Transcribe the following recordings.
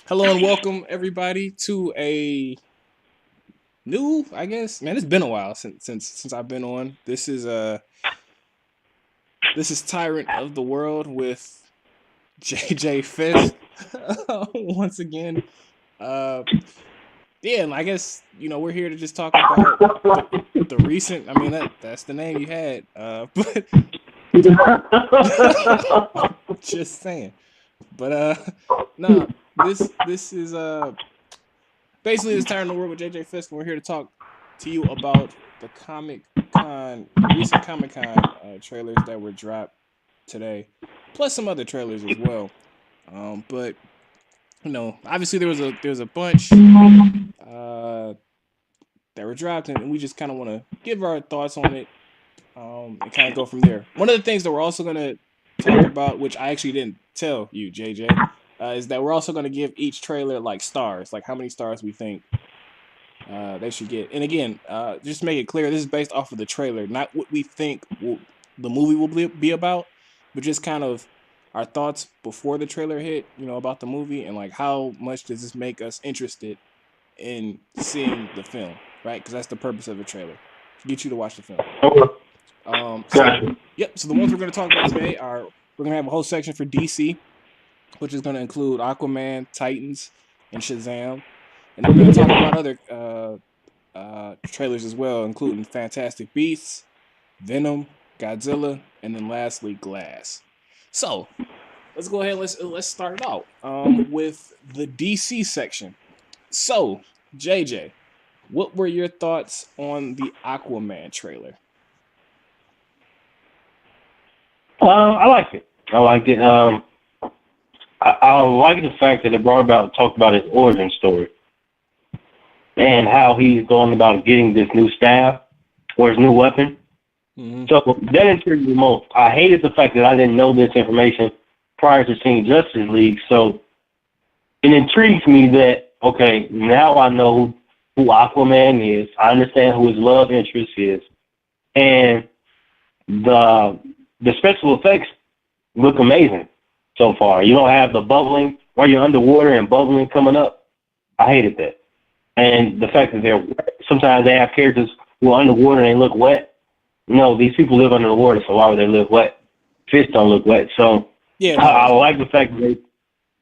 Hello and welcome everybody to a new, I guess. Man, it's been a while since I've been on. This is Tyrant of the World with JJ Fisk once again. Uh yeah, and I guess we're here to just talk about the the recent. I mean that's the name you had. But just saying. But no, this is basically this Tyrant of the World with JJ Fisk, and we're here to talk to you about the recent Comic Con trailers that were dropped today, plus some other trailers as well. But obviously there was a bunch uh, that were dropped, and we just kind of want to give our thoughts on it, and kind of go from there. One of the things that we're also gonna talk about, which I actually didn't tell you, JJ, is that we're also gonna give each trailer like stars, like how many stars we think they should get. And again, just to make it clear, this is based off of the trailer, not what we think the movie will be about, but just kind of our thoughts before the trailer hit, about the movie and like how much does this make us interested in seeing the film, right? Because that's the purpose of a trailer, to get you to watch the film. So Gotcha. yep. So the ones we're going to talk about today are we're going to have a whole section for DC, which is going to include Aquaman, Titans, and Shazam. And then we're going to talk about other trailers as well, including Fantastic Beasts, Venom, Godzilla, and then lastly Glass. So let's go ahead. Let's start it out with the DC section. So JJ, what were your thoughts on the Aquaman trailer? I liked it. I liked it. I like the fact that it talked about his origin story and how he's going about getting this new staff or his new weapon. Mm-hmm. So that intrigued me most. I hated the fact that I didn't know this information prior to seeing Justice League. So it intrigues me that, okay, now I know who Aquaman is. I understand who his love interest is. And the the special effects look amazing so far. You don't have the bubbling while you're underwater and bubbling coming up. I hated that. And the fact that they're wet. Sometimes they have characters who are underwater and they look wet. No, these people live under the water, so why would they live wet? Fish don't look wet. So Yeah, I, no, I exactly. like the fact that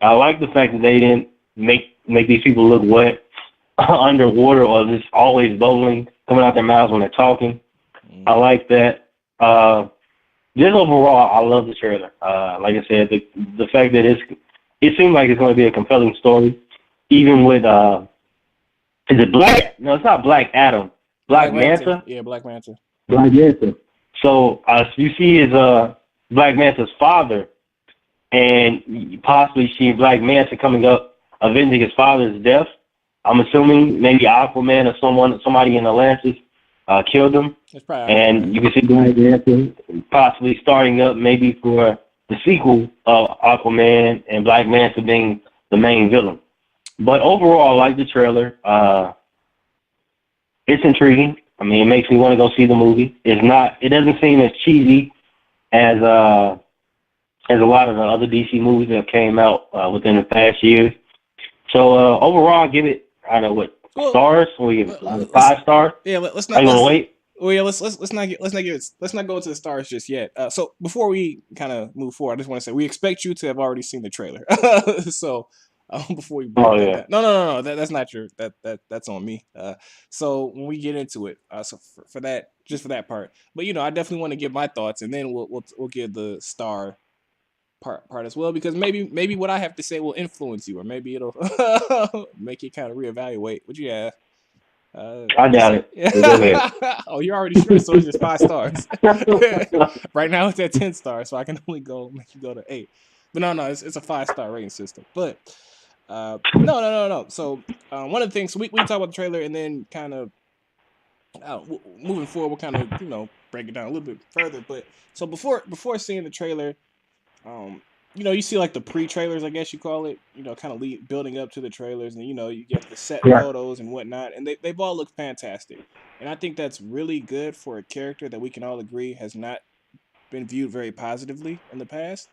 I like the fact that they didn't make these people look wet underwater or just always bubbling coming out their mouths when they're talking. I Mm-hmm. like that. Just overall, I love the trailer. Like I said, the fact that it seems like it's going to be a compelling story, even with is it Black? No, it's not Black Adam. Black Black Lantern. Manta. Yeah, Black Lantern. Black Manta. So you see his Black Manta's father, and you possibly see Black Manta coming up, avenging his father's death. I'm assuming maybe Aquaman or somebody in Atlantis killed him. It's probably And Aquaman. you can see Black Manta possibly starting up maybe for the sequel of Aquaman and Black Manta being the main villain. But overall, I like the trailer. It's intriguing. I mean, it makes me want to go see the movie. It's not. It doesn't seem as cheesy as a lot of the other DC movies that came out within the past years. So overall, I give it. I don't know what Well, stars. What do you give it? let's 5 stars. yeah, let's Are not you gonna let's wait? well yeah let's not go into the stars just yet. So before we kind of move forward, I just want to say we expect you to have already seen the trailer. So before we Oh break that yeah. down, no, that's not true. That's on me. So when we get into it, so for that, just for that part, but I definitely want to give my thoughts, and then we'll give the star part as well, because maybe what I have to say will influence you, or maybe it'll make you kind of reevaluate what you have. I Just doubt say, it. But go ahead. yeah. Oh, you're already sure, so it's just 5 stars. Right now it's at 10 stars, so I can only go make you go to 8. But no, it's a 5 star rating system. But no. So one of the things, so we talk about the trailer, and then kind of moving forward, we'll kind of break it down a little bit further. But so before seeing the trailer, um, you see like the pre-trailers, I guess you call it. Kind of building up to the trailers, and you get the set Yeah. photos and whatnot, and they've all looked fantastic. And I think that's really good for a character that we can all agree has not been viewed very positively in the past.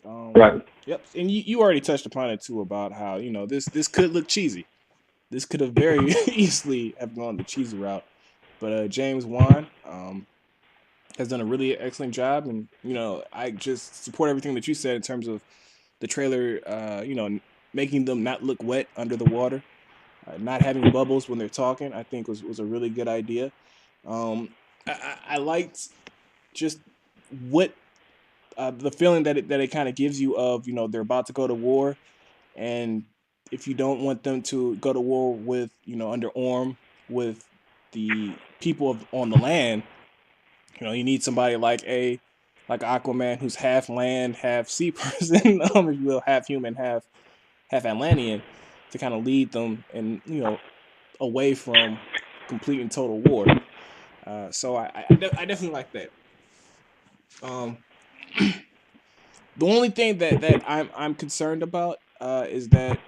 Right. Yep, and you already touched upon it too about how this could look cheesy. This could have very easily have gone the cheesy route, but James Wan has done a really excellent job, and I just support everything that you said in terms of the trailer. Making them not look wet under the water, not having bubbles when they're talking. I think was a really good idea. I liked just what the feeling that it kind of gives you of they're about to go to war, and if you don't want them to go to war with under Orm with the people on the land, you need somebody like Aquaman who's half land, half sea person, if you will, half human, half Atlantean, to kind of lead them and away from complete and total war. So I definitely like that. Um, the only thing that I'm concerned about is that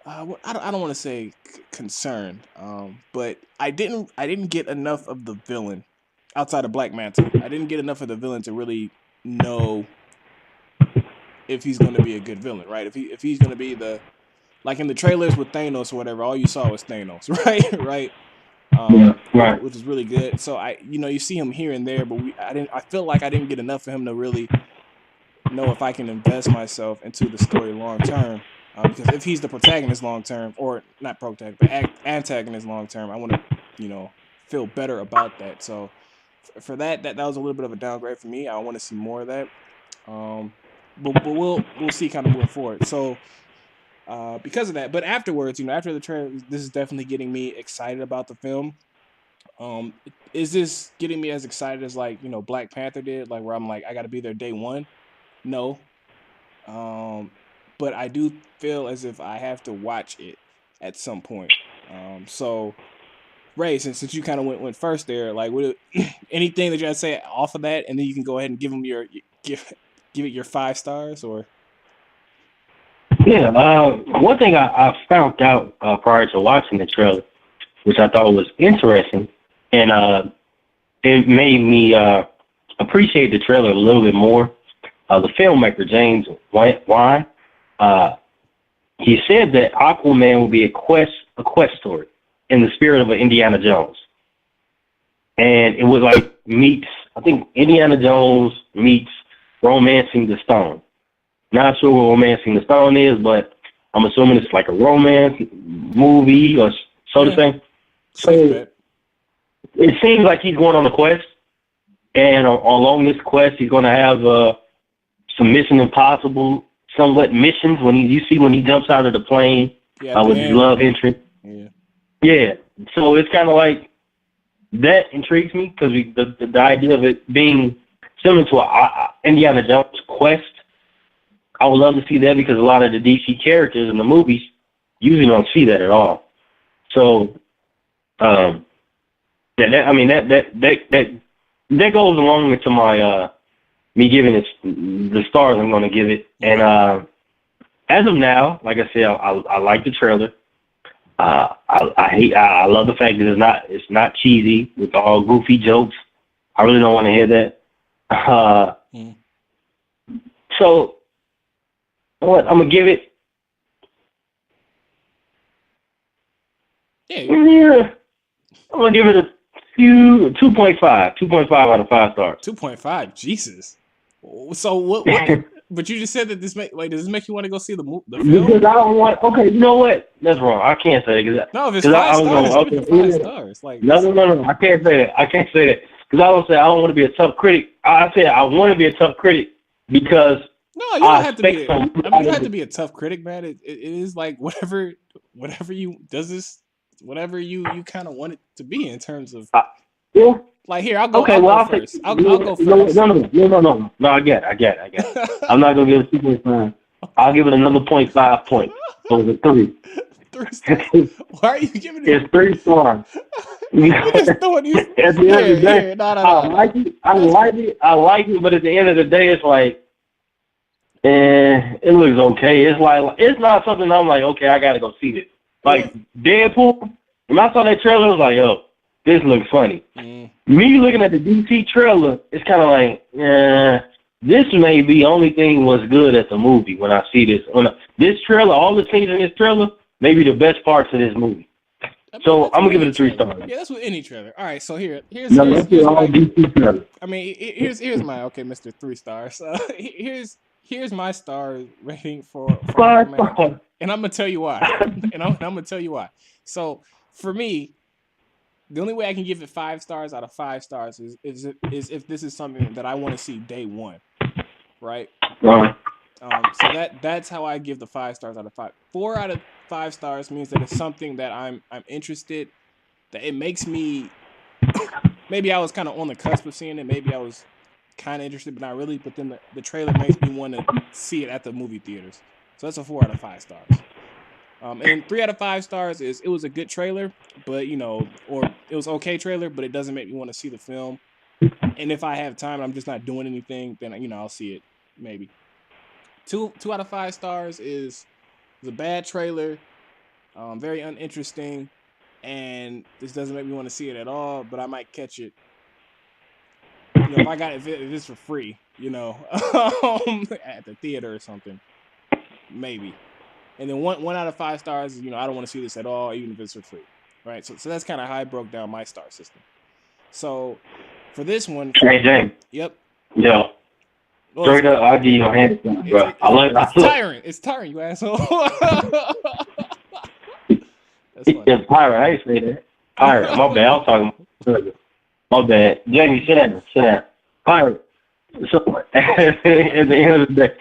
I don't want to say concerned, but I didn't get enough of the villain outside of Black Manta. I didn't get enough of the villain to really know if he's going to be a good villain, right? If he's going to be like in the trailers with Thanos or whatever, all you saw was Thanos, right? Right. Right. Which is really good. So you see him here and there, but I feel like I didn't get enough of him to really know if I can invest myself into the story long term. Because if he's the protagonist long term, or not protagonist, but antagonist long term, I want to, feel better about that. So for that was a little bit of a downgrade for me. I want to see more of that. But we'll see kind of moving forward. So because of that, but afterwards, after the trailer, this is definitely getting me excited about the film. Is this getting me as excited as Black Panther did, like where I'm like I got to be there day one? No. But I do feel as if I have to watch it at some point. So Ray, since you kind of went first there, like anything that you have to say off of that, and then you can go ahead and give them give it your 5 stars, or Yeah. One thing I found out prior to watching the trailer, which I thought was interesting, and it made me appreciate the trailer a little bit more. The filmmaker James Wan, he said that Aquaman will be a quest story in the spirit of an Indiana Jones, and it was like I think Indiana Jones meets Romancing the Stone. Not sure what Romancing the Stone is, but I'm assuming it's like a romance movie or so to say. So it seems like he's going on a quest, and along this quest, he's going to have some Mission Impossible, somewhat missions when he jumps out of the plane with his love interest. Yeah. So it's kind of like that intrigues me because the idea of it being similar to a Indiana Jones quest. I would love to see that because a lot of the DC characters in the movies usually don't see that at all. So, that goes along into my me giving it the stars I'm going to give it. And as of now, like I said, I like the trailer. I love the fact that it's not cheesy with all goofy jokes. I really don't want to hear that. So. What I'm gonna give it? Yeah, I'm gonna give it a 2.5 out of 5 stars. 2.5, Jesus. So what? But you just said that does this make you want to go see the film? Because I don't want. Okay, you know what? That's wrong. I can't say that. No, if it's 5 stars, give it 5 stars. Like no. I can't say that. Because I don't want to be a tough critic. I said I want to be a tough critic because. No, you don't have to be. You don't have to be a tough critic, man. It is like whatever you kind of want it to be in terms of. Yeah. Like here, I'll go. Okay, I'll go first. I'll go first. No. I get it. I'm not gonna give it 2.5. I'll give it another 0.5 point. So it's a 3. 3 stars. Why are you giving it? It's 3 stars. You're just throwing these. At the end of the day, I like it, but at the end of the day, it's like. It looks okay. It's like it's not something I'm like, okay, I gotta go see this. Like Deadpool, when I saw that trailer, I was like, yo, this looks funny. Me looking at the DC trailer, it's kind of like, this may be the only thing was good at the movie when I see this. This trailer, all the things in this trailer, may be the best parts of this movie. So I'm gonna give it a 3 stars. Yeah, that's with any trailer. All right, so here's No, my. DC trailer. I mean, here's my Mr. 3 stars. Here's my star rating for Aquaman, and I'm gonna tell you why. And I'm gonna tell you why. So for me, the only way I can give it 5 stars out of 5 stars is if this is something that I want to see day one, right? So that's how I give the 5 stars out of 5. 4 out of 5 stars means that it's something that I'm interested, that it makes me. Maybe I was kind of on the cusp of seeing it. Maybe I was kind of interested, but not really. But then the trailer makes me want to see it at the movie theaters. So that's a 4 out of 5 stars. And 3 out of 5 stars is it was a good trailer, but or it was okay trailer, but it doesn't make me want to see the film. And if I have time, I'm just not doing anything, then I'll see it maybe. 2 out of 5 stars is a bad trailer, very uninteresting, and this doesn't make me want to see it at all. But I might catch it. If I got if it's for free, at the theater or something, maybe. And then 1 out of 5 stars is, I don't want to see this at all, even if it's for free, right? So that's kind of how I broke down my star system. So for this one, hey James. Yep. Yo. Straight up, I'll give you a hand, bro. It's tiring, you asshole. It's pirate. I ain't say that. Pirate. My bad. I was talking. My bad. Jamie, sit down. Pirate. So at the end of the day.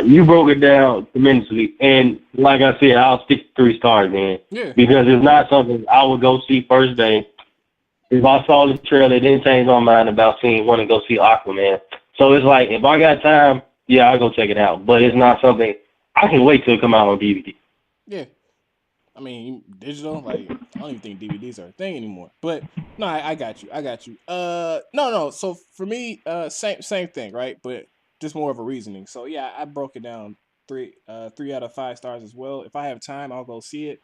You broke it down tremendously, and like I said, I'll stick to 3 stars, man. Yeah. Because it's not something I would go see first day. If I saw the trailer, it didn't change my mind about want to go see Aquaman. So it's like, if I got time, yeah, I'll go check it out. But it's not something I can wait till it come out on DVD. Yeah. I mean, digital, like, I don't even think DVDs are a thing anymore. But no, I got you. No. So for me, same thing, right? But just more of a reasoning. So yeah, I broke it down 3 out of 5 stars as well. If I have time, I'll go see it.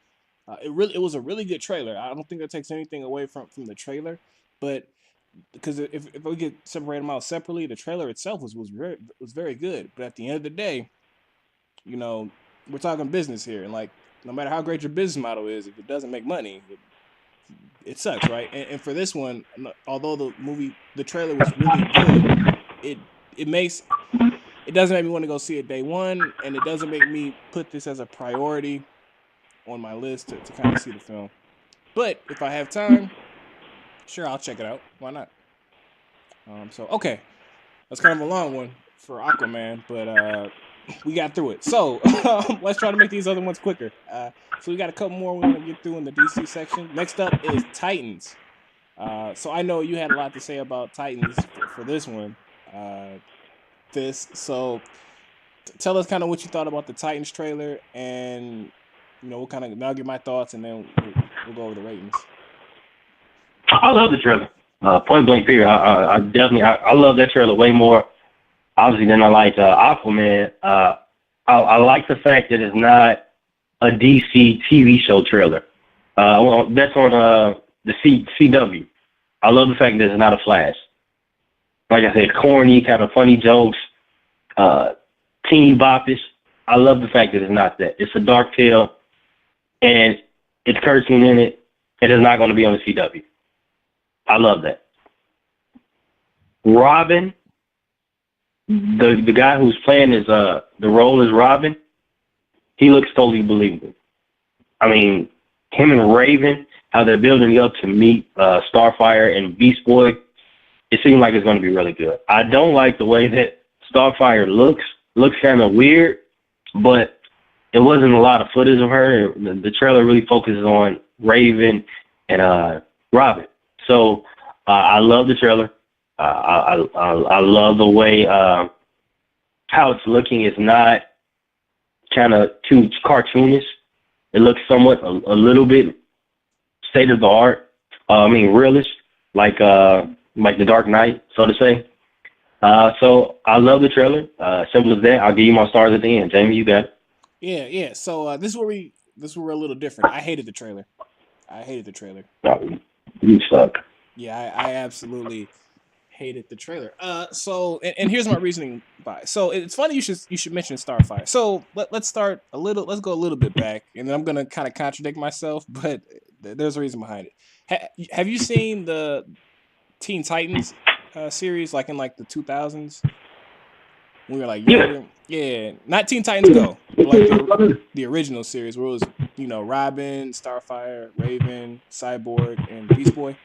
It was a really good trailer. I don't think that takes anything away from the trailer, but because if we could separate them out separately, the trailer itself was very good. But at the end of the day, we're talking business here, and like no matter how great your business model is, if it doesn't make money, it sucks, right? And for this one, although the trailer was really good, it doesn't make me want to go see it day one, and it doesn't make me put this as a priority on my list to kind of see the film. But if I have time, sure, I'll check it out. Why not? So okay, that's kind of a long one for Aquaman, but we got through it. So let's try to make these other ones quicker. So we got a couple more we want to get through in the DC section. Next up is Titans. So I know you had a lot to say about Titans for this one. So tell us kind of what you thought about the Titans trailer, and what kind of. I'll give my thoughts, and then we'll go over the ratings. I love the trailer. Point blank period. I definitely love that trailer way more, obviously, than I liked Aquaman. I like the fact that it's not a DC TV show trailer. Well, that's on the CW. I love the fact that it's not a Flash. Like I said, corny, kind of funny jokes, teeny boppish. I love the fact that it's not that. It's a dark tale, and it's cursing in it. It is not going to be on the CW. I love that. Robin, the guy who's playing the role as Robin, he looks totally believable. I mean, him and Raven, how they're building up to meet Starfire and Beast Boy, it seems like it's going to be really good. I don't like the way that Starfire looks kind of weird, but it wasn't a lot of footage of her. The trailer really focuses on Raven and Robin. So I love the trailer. I love the way how it's looking. It's not kind of too cartoonish. It looks somewhat a little bit state of the art. Realish, like The Dark Knight, so to say. So I love the trailer. Simple as that. I'll give you my stars at the end. Jamie, you got it. Yeah. So this is where we're a little different. I hated the trailer. No, you suck. Yeah, I absolutely hated the trailer. So and here's my reasoning why. So it's funny you should mention Starfire. So let's start a little. Let's go a little bit back, and then I'm gonna kind of contradict myself, but there's a reason behind it. Have you seen the Teen Titans series, like in like the 2000s? When we were like younger, yeah, not Teen Titans Go, but like the original series where it was, you know, Robin, Starfire, Raven, Cyborg, and Beast Boy.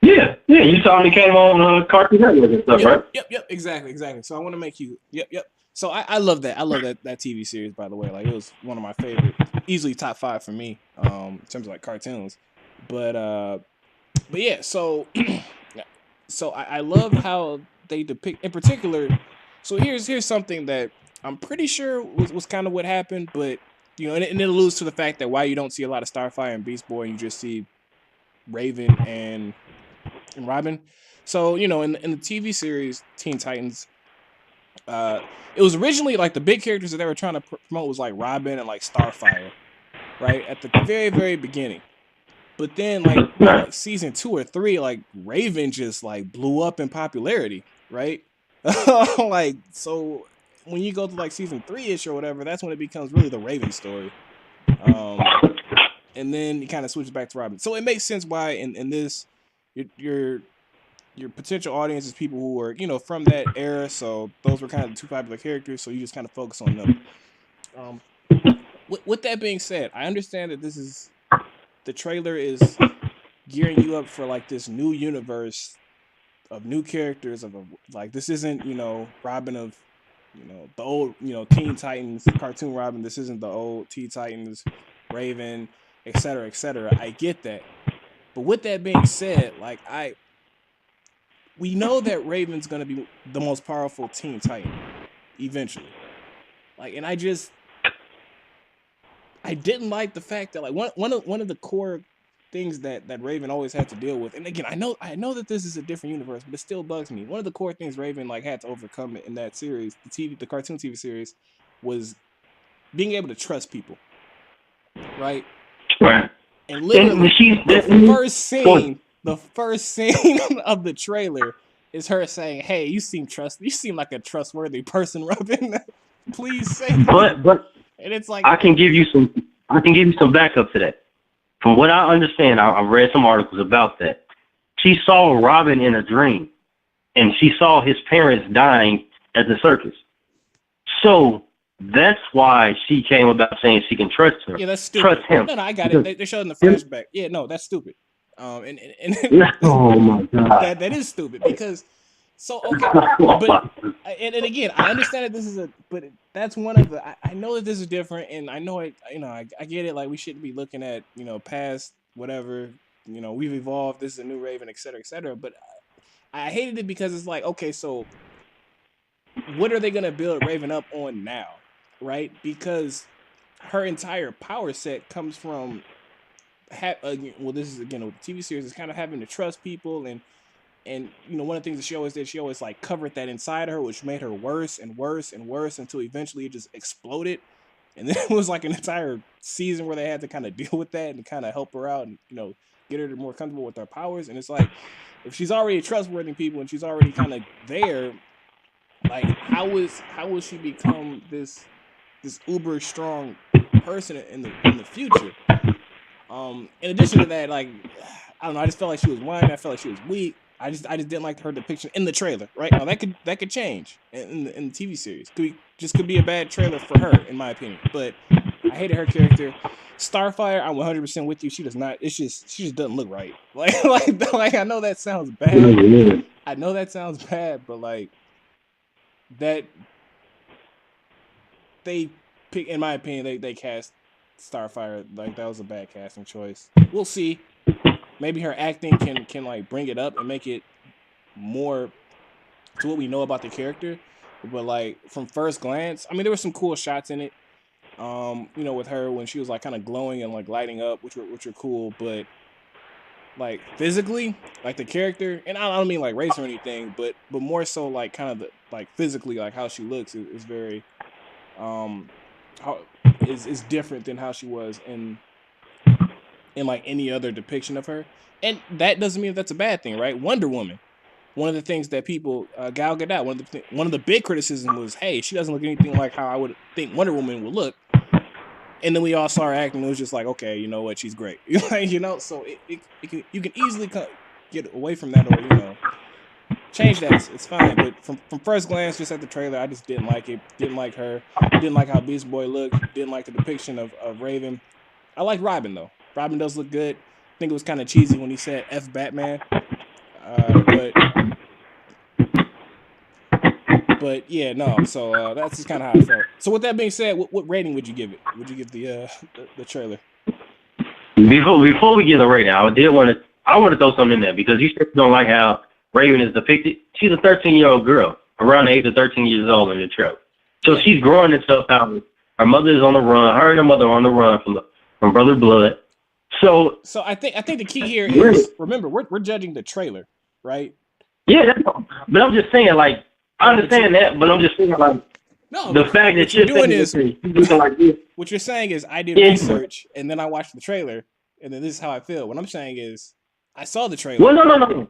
Yeah. You saw me came on Cartoon Network and stuff, right? Yep, exactly. So I want to make you, yep. So I love that. I love that TV series, by the way. Like, it was one of my favorite, easily top 5 for me, in terms of like cartoons. But yeah, so so I love how they depict, in particular. So here's something that I'm pretty sure was kind of what happened, but you know, and it alludes to the fact that why you don't see a lot of Starfire and Beast Boy, and you just see Raven and Robin. So, you know, in the TV series Teen Titans, it was originally like the big characters that they were trying to promote was like Robin and like Starfire, right, at the very, very beginning. But then like season 2 or 3, like Raven just like blew up in popularity, right? Like, so when you go to like season 3-ish or whatever, that's when it becomes really the Raven story. And then you kind of switches back to Robin. So it makes sense why in this your potential audience is people who are, you know, from that era. So those were kind of the 2 popular characters. So you just kind of focus on them. With that being said, I understand that the trailer is gearing you up for like this new universe of new characters of like, this isn't, you know, Robin of, you know, the old, you know, Teen Titans cartoon Robin. This isn't the old Teen Titans Raven, etc. I get that. But with that being said, like we know that Raven's gonna be the most powerful Teen Titan eventually. Like, and I didn't like the fact that like one of the core things that Raven always had to deal with, and again, I know that this is a different universe, but it still bugs me. One of the core things Raven like had to overcome in that series, the cartoon TV series, was being able to trust people, right? Right. And literally, the first scene of the trailer is her saying, "Hey, you seem like a trustworthy person, Robin. Please say." But and it's like, I can give you some backup to that. From what I understand, I've read some articles about that. She saw Robin in a dream, and she saw his parents dying at the circus. So that's why she came about saying she can trust her. Yeah, that's stupid. Trust him. No, I got it. They showed in the flashback. Yeah, no, that's stupid. And oh my god, that is stupid because. So okay, but and again, I understand that this is but that's one of the. I know that this is different, and I know it. You know, I get it. Like, we shouldn't be looking at, you know, past whatever. You know, we've evolved. This is a new Raven, etc. But I hated it because it's like, okay, so what are they gonna build Raven up on now, right? Because her entire power set comes from this is again with the TV series, is kind of having to trust people, and you know, one of the things that she always did, she always like covered that inside of her, which made her worse and worse and worse until eventually it just exploded. And then it was like an entire season where they had to kind of deal with that and kind of help her out and, you know, get her more comfortable with her powers. And it's like, if she's already trustworthy people and she's already kind of there, like how will she become this uber strong person in the future? In addition to that, like, I don't know, I just felt like she was whining. I felt like she was weak. I just didn't like her depiction in the trailer. Right now, that could change in the TV series. Could be a bad trailer for her, in my opinion. But I hated her character. Starfire, I'm 100% with you. She does not. She just doesn't look right. Like I know that sounds bad. I know that sounds bad, but like that they pick. In my opinion, they cast Starfire like that was a bad casting choice. We'll see. Maybe her acting can like bring it up and make it more to what we know about the character. But like from first glance, I mean, there were some cool shots in it. You know, with her when she was like kind of glowing and like lighting up, which were cool. But like physically, like the character, and I don't mean like race or anything, but more so like kind of the like physically, like how she looks is very is different than how she was in like any other depiction of her. And that doesn't mean that's a bad thing, right? Wonder Woman. one of the things that people Gal Gadot, one of the big criticisms was, hey, she doesn't look anything like how I would think Wonder Woman would look. And then we all saw her acting. It was just like, okay, you know what? She's great. You know, so you can easily get away from that, or change that. It's fine. But from first glance, just at the trailer, I just didn't like it. Didn't like her. Didn't like how Beast Boy looked. Didn't like the depiction of Raven. I like Robin though. Robin does look good. I think it was kind of cheesy when he said "F Batman," but yeah, no. So that's just kind of how I felt. So with that being said, what rating would you give it? Would you give the trailer? Before we get the rating, I want to throw something in there because you don't like how Raven is depicted. She's a 13-year-old girl, around the age of 13 years old in the trailer. So she's growing herself out. Her mother is on the run. Her and her mother are on the run from Brother Blood. So I think the key here is, remember, we're judging the trailer, right? Yeah, but I'm just saying, like, I understand that, but I'm just saying, like, the fact that you're doing is like this. What you're saying is I did research and then I watched the trailer and then this is how I feel. What I'm saying is I saw the trailer. Well, no.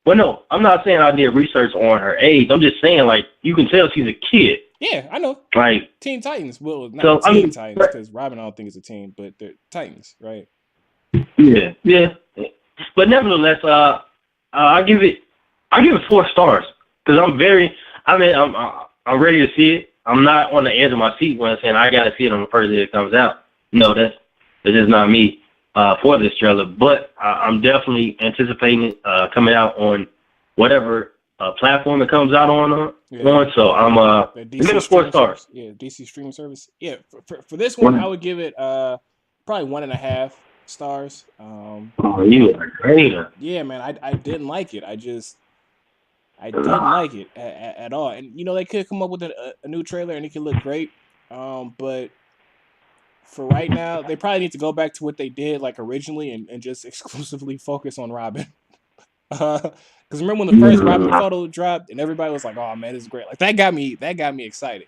Well, no, I'm not saying I did research on her age. I'm just saying, like, you can tell she's a kid. Yeah, I know. Like Teen Titans. Well, not Teen Titans because Robin I don't think is a teen, but they're Titans, right? Yeah. But nevertheless, I give it 4 stars because I'm ready to see it. I'm not on the edge of my seat when I'm saying I gotta see it on the first day it comes out. No, that's just not me for this trailer. But I'm definitely anticipating it coming out on whatever platform it comes out on. So I'm giving it 4 stars. Yeah, DC streaming service. Yeah, for this one, I would give it probably 1.5 stars. You are great. Yeah, man, I didn't like it. I didn't like it at all. And they could come up with a new trailer and it could look great. But for right now, they probably need to go back to what they did like originally and just exclusively focus on Robin. Because remember when the first Robin photo dropped and everybody was like, "Oh man, this is great!" Like that got me excited.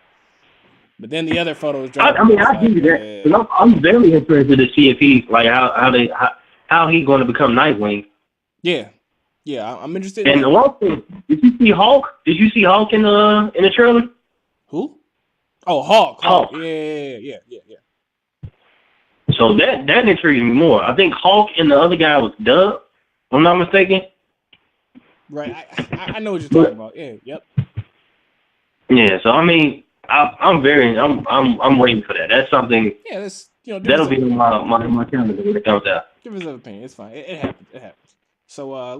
But then the other photos dropped. I give you that. Yeah. I'm very interested to see if he's like how he's going to become Nightwing. Yeah, I'm interested. And the one thing, did you see Hulk? Did you see Hulk in the trailer? Who? Oh, Hulk. Yeah. So that intrigues me more. I think Hulk and the other guy was Dub, if I'm not mistaken. Right. I know what you're talking about. Yeah. Yep. Yeah. So I mean, I'm waiting for that. That's something. Yeah. That's that'll be my calendar when it comes out. Difference of opinion. It's fine. It happens. So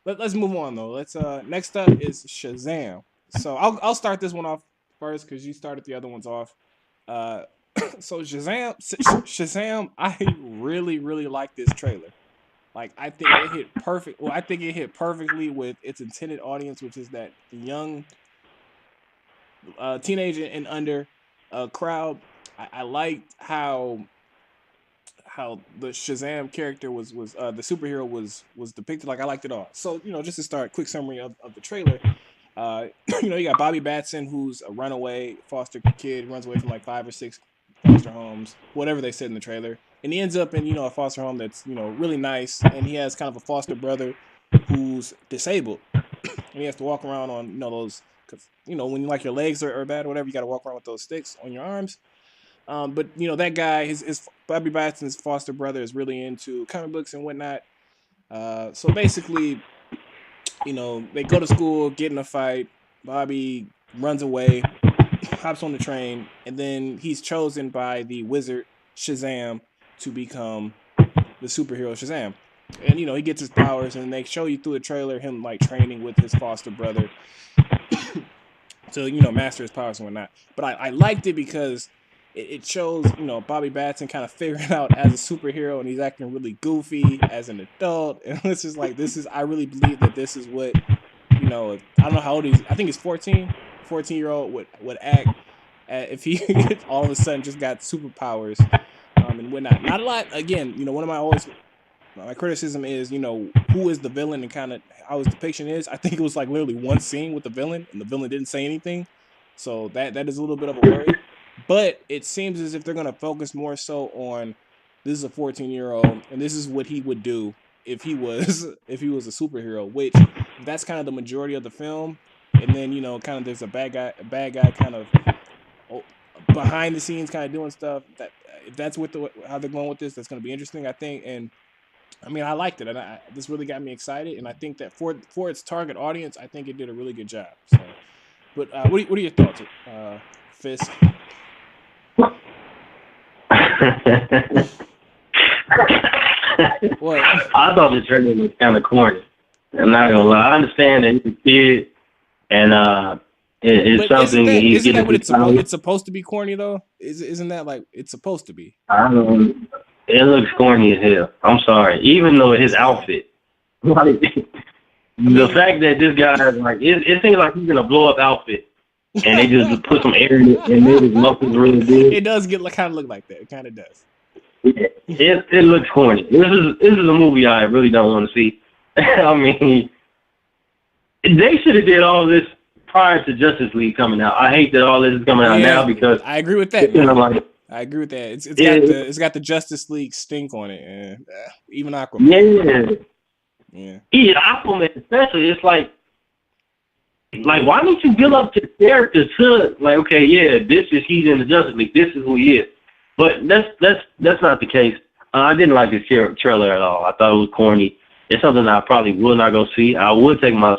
let's move on though. Let's next up is Shazam. So I'll start this one off first because you started the other ones off. So Shazam, I really like this trailer. Like I think it hit perfect. Well, I think it hit perfectly with its intended audience, which is that young teenager and under crowd. I liked how the Shazam character was the superhero was depicted. Like I liked it all. So just to start, quick summary of the trailer. You got Bobby Batson, who's a runaway foster kid, runs away from like 5 or 6 foster homes, whatever they said in the trailer, and he ends up in a foster home that's really nice, and he has kind of a foster brother who's disabled, and he has to walk around on those because when like your legs are bad or whatever, you got to walk around with those sticks on your arms. But that guy, his Bobby Batson's foster brother is really into comic books and whatnot. So basically, they go to school, get in a fight. Bobby runs away, hops on the train, and then he's chosen by the wizard Shazam to become the superhero Shazam. And he gets his powers, and they show you through the trailer him like training with his foster brother to master his powers and whatnot. But I liked it because it shows Bobby Batson kind of figuring out as a superhero, and he's acting really goofy as an adult, and it's just like I really believe that this is what I don't know how old he is. I think he's 14-year-old would act if he all of a sudden just got superpowers and whatnot. Not a lot. Again, one of my criticism is who is the villain and kind of how his depiction is. I think it was like literally one scene with the villain, and the villain didn't say anything, so that is a little bit of a worry. But it seems as if they're going to focus more so on this is a 14-year-old and this is what he would do if he was a superhero. Which that's kind of the majority of the film, and then kind of there's a bad guy kind of behind the scenes kind of doing stuff. That if that's how they're going with this, that's going to be interesting, I think. And I mean, I liked it, and this really got me excited. And I think that for its target audience, I think it did a really good job. So, but what are your thoughts, Fisk? What? I thought the trailer was kind of corny. I'm not gonna lie. I understand that he's a kid, and it's something isn't that what it's supposed to be corny though? Isn't that like it's supposed to be? I don't. It looks corny as hell. I'm sorry. Even though his outfit, like the fact that this guy has like it seems like he's in a blow up outfit, and they just put some air in it and made his muscles really big. It does kind of look like that. It kind of does. Yeah, it looks corny. This is a movie I really don't want to see. I mean, they should have did all this prior to Justice League coming out. I hate that all this is coming out now because I agree with that. I agree with that. It's got the Justice League stink on it, and even Aquaman. Yeah. Aquaman especially. It's like why don't you build up the character to like, okay, yeah, he's in the Justice League. This is who he is. But that's not the case. I didn't like this trailer at all. I thought it was corny. It's something I probably will not go see. I would take my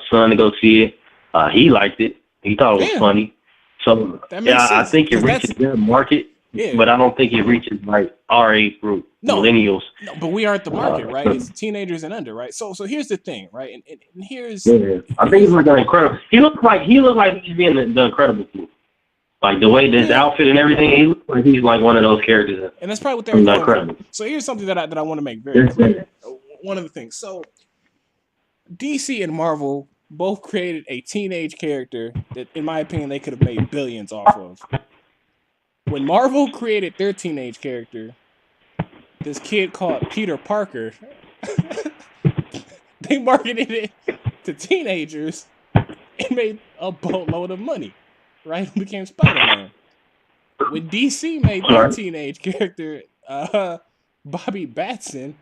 son to go see it. He liked it. He thought it was funny. So I think it reaches their market, but I don't think it reaches like our age group, millennials. No, but we aren't the market, right? It's teenagers and under, right? So here's the thing, right? And here's I think it's like Incredible. He looked like he's being the Incredible too. Like the way this outfit and everything, he looks like he's like one of those characters. And that's probably what they're doing. So here's something that I want to make very clear. One of the things. So DC and Marvel both created a teenage character that, in my opinion, they could have made billions off of. When Marvel created their teenage character, this kid called Peter Parker, they marketed it to teenagers and made a boatload of money. Right? Who became Spider-Man. When DC made their teenage character, Bobby Batson,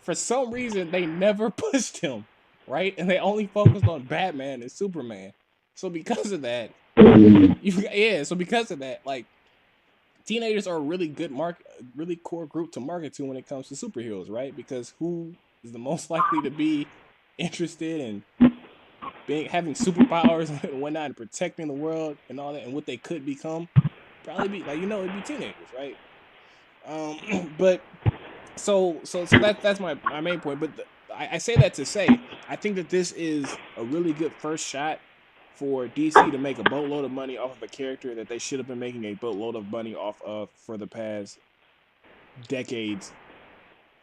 for some reason they never pushed him, right? And they only focused on Batman and Superman. So because of that, like teenagers are a really good really core group to market to when it comes to superheroes, right? Because who is the most likely to be interested in having superpowers and whatnot and protecting the world and all that and what they could become? Probably be like, it'd be teenagers, right? But so that's my main point. But I say that to say I think that this is a really good first shot for DC to make a boatload of money off of a character that they should have been making a boatload of money off of for the past decades.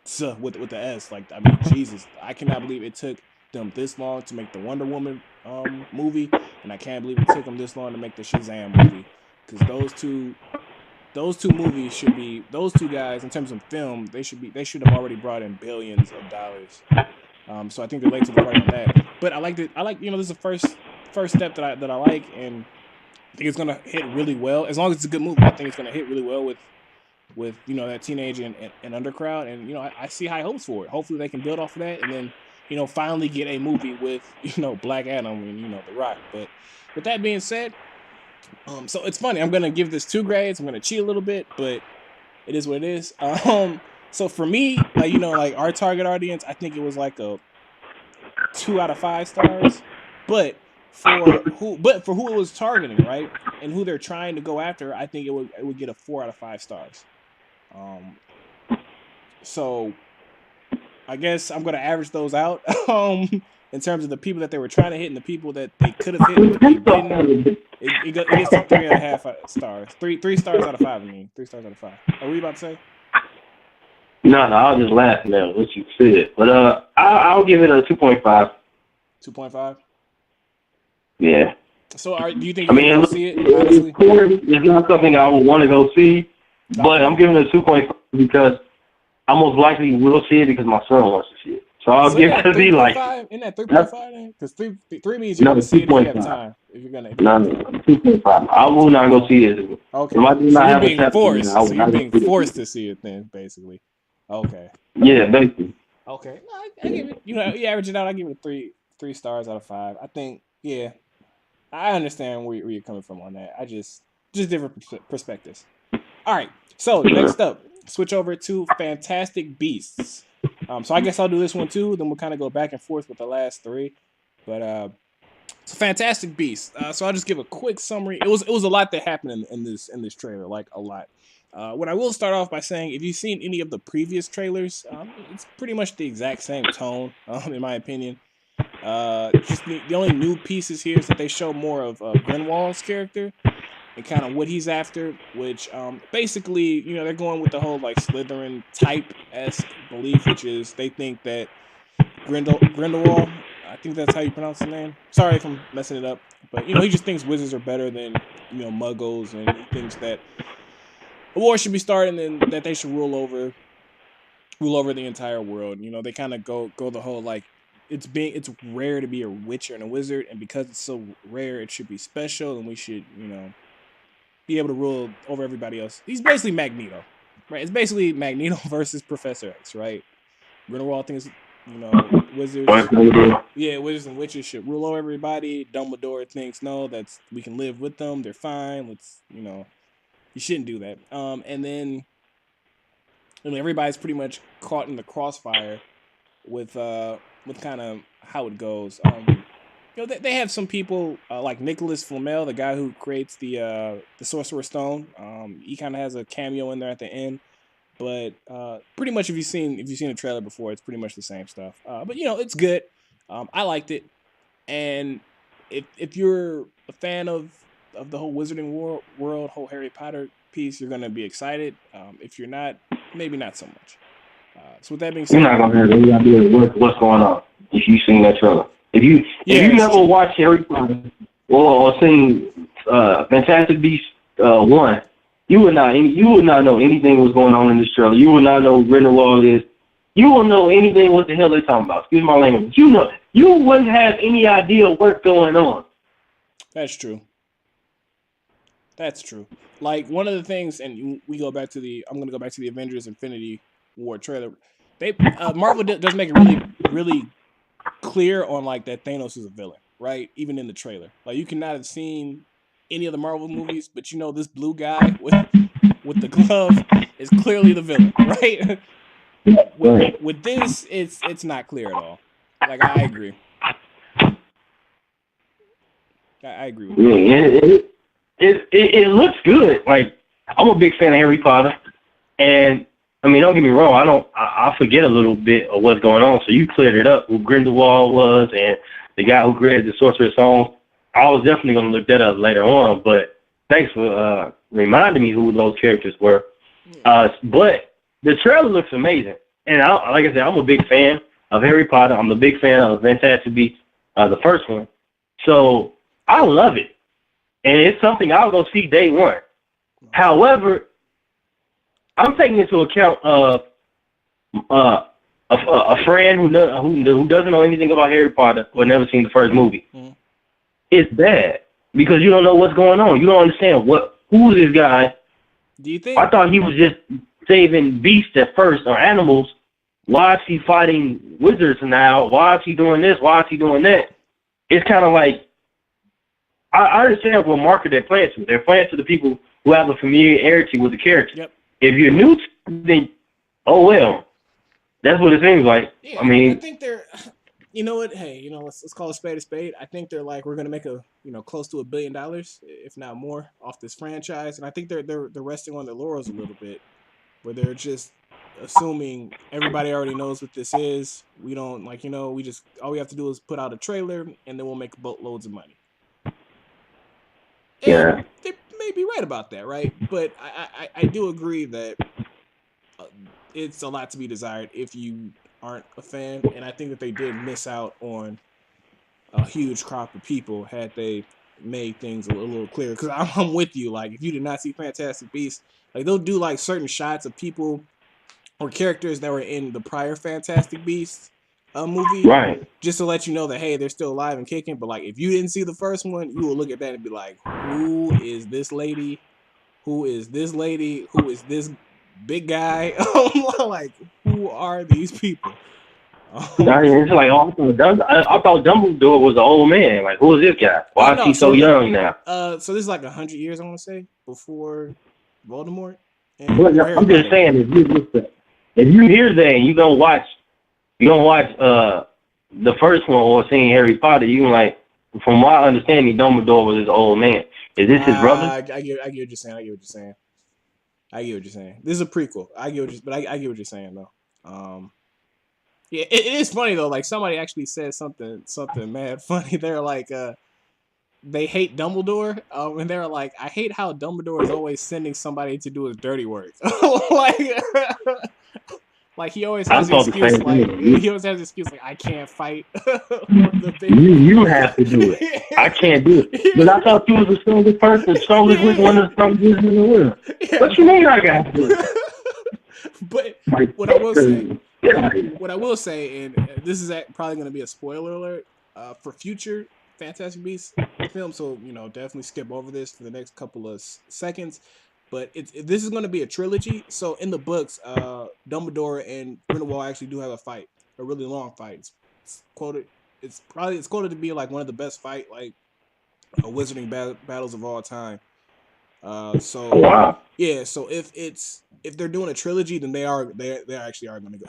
So with the S, like, I mean, Jesus, I cannot believe it took them this long to make the Wonder Woman movie, and I can't believe it took them this long to make the Shazam movie, because those two movies should be, those two guys in terms of film, they should have already brought in billions of dollars. So I think they're late to the party on that. But I like this is the first step that I like, and I think it's gonna hit really well. As long as it's a good movie, I think it's gonna hit really well with that teenage and under crowd, and I see high hopes for it. Hopefully they can build off of that, and then finally get a movie with Black Adam and The Rock. But with that being said, so it's funny. I'm gonna give this 2 grades. I'm gonna cheat a little bit, but it is what it is. So for me, like our target audience, I think it was like a 2 out of 5 stars. But for who it was targeting, right, and who they're trying to go after, I think it would get a 4 out of 5 stars. So I guess I'm gonna average those out in terms of the people that they were trying to hit and the people that they could have hit but they didn't. It gets to 3.5 stars. 3 stars out of 5. I mean, 3 stars out of 5. Are we about to say? No, I was just laughing at what you said, but I'll give it a 2.5. 2.5. Yeah. So, do you think you'll see it? Honestly, it's not something I would want to go see, but I'm giving it a 2.5 because I most likely will see it because my son wants to see it. So I'll give it to be like. Isn't that 3.5 then? Because 3 means you're going to see it if you have time. If you're gonna. No, 2.5. I will not go see it. Okay. So you're being forced. So you're being forced to see it then, basically. Okay. Yeah, basically. Okay. No, I give it. You average it out. I give it a 3 stars out of 5. I think, yeah, I understand where you're coming from on that. I just different perspectives. All right, so next up, switch over to Fantastic Beasts. So I guess I'll do this one too. Then we'll kind of go back and forth with the last 3. But so Fantastic Beasts. So I'll just give a quick summary. It was a lot that happened in this trailer, like a lot. What I will start off by saying, if you've seen any of the previous trailers, it's pretty much the exact same tone, in my opinion. Just the only new pieces here is that they show more of Grinwald's character and kind of what he's after, which basically, they're going with the whole like Slytherin type-esque belief, which is they think that Grindelwald, I think that's how you pronounce his name. Sorry if I'm messing it up, but he just thinks wizards are better than Muggles, and he thinks that a war should be started and that they should rule over the entire world. They kind of go the whole like it's rare to be a witcher and a wizard, and because it's so rare, it should be special, and we should be able to rule over everybody else. He's basically Magneto, right? It's basically Magneto versus Professor X, right? Grindelwald thinks wizards, wizards and witches should rule over everybody. Dumbledore thinks no, we can live with them. They're fine. Let's you shouldn't do that. And then everybody's pretty much caught in the crossfire with kind of how it goes. They have some people like Nicholas Flamel, the guy who creates the Sorcerer's Stone. He kind of has a cameo in there at the end, but pretty much if you've seen the trailer before, it's pretty much the same stuff. But it's good. I liked it, and if you're a fan of the whole Wizarding world, whole Harry Potter piece, you're gonna be excited. If you're not, maybe not so much. So with that being said, you're not gonna have any idea what's going on if you've seen that trailer. If you never watched Harry Potter or seen Fantastic Beasts 1, you would not know anything was going on in this trailer. You would not know who Grindelwald is. You wouldn't know anything what the hell they're talking about. Excuse my language. You wouldn't have any idea what's going on. That's true. Like one of the things, and I'm gonna go back to the Avengers Infinity War trailer. Marvel does make it really, really clear on like that Thanos is a villain, right? Even in the trailer, like you cannot have seen any of the Marvel movies, but this blue guy with the glove is clearly the villain, right? With this, it's not clear at all. Like I agree. I agree with that. It looks good. Like I'm a big fan of Harry Potter, and I mean, don't get me wrong. I forget a little bit of what's going on. So you cleared it up. Who Grindelwald was and the guy who created the Sorcerer's Stone. I was definitely going to look that up later on. But thanks for reminding me who those characters were. But the trailer looks amazing. And like I said, I'm a big fan of Harry Potter. I'm a big fan of Fantastic Beasts, the first one. So I love it. And it's something I'll go see day one. However, I'm taking into account a friend who doesn't know anything about Harry Potter or never seen the first movie. Mm-hmm. It's bad because you don't know what's going on. You don't understand who is this guy. Do you think? I thought he was just saving beasts at first or animals. Why is he fighting wizards now? Why is he doing this? Why is he doing that? It's kind of like I understand what market they're playing to. They're playing to the people who have a familiarity with the character. Yep. If you're new to then, oh well, that's what it seems like. Yeah, I think they're, you know what? Hey, let's call a spade a spade. I think they're like we're gonna make close to $1 billion, if not more, off this franchise, and I think they're resting on their laurels a little bit, where they're just assuming everybody already knows what this is. We don't we just all we have to do is put out a trailer and then we'll make boatloads of money. And they may be right about that, right? But I do agree that it's a lot to be desired if you aren't a fan, and I think that they did miss out on a huge crop of people had they made things a little clearer. Because I'm with you, like if you did not see Fantastic Beasts, like they'll do like certain shots of people or characters that were in the prior Fantastic Beasts movie, right? Just to let you know that hey, they're still alive and kicking. But like, if you didn't see the first one, you will look at that and be like, "Who is this lady? Who is this lady? Who is this big guy? Like, who are these people?" It's like, I thought Dumbledore was an old man. Like, who is this guy? Why is No, he so young now? so this is like 100 years, I want to say, before Voldemort and But Harry I'm just Potter. saying, if you hear that and you don't watch the first one or seeing Harry Potter, you can like, from my understanding, Dumbledore was his old man. Is this his brother? I get what you're saying. I get what you're saying. This is a prequel. I get what you're saying though. Yeah, it is funny though. Like somebody actually said something mad funny. They're like, they hate Dumbledore, and they're like, I hate how Dumbledore is always sending somebody to do his dirty work. like, like he always I has the thought the excuse. same Like thing. he always has the excuse. Like I can't fight. the big... You have to do it. I can't do it. But I thought you was the strongest person, one of the strongest in the world. Yeah. What you mean I got to do it? But Like, what I will say, yeah. what I will say, and this is this is going to be a spoiler alert for future Fantastic Beasts films. So definitely skip over this for the next couple of seconds. But this is going to be a trilogy. So in the books, Dumbledore and Grindelwald actually do have a fight, a really long fight. It's quoted. It's quoted to be like one of the best wizarding battles of all time. So Wow. yeah, so if they're doing a trilogy, then they actually are going to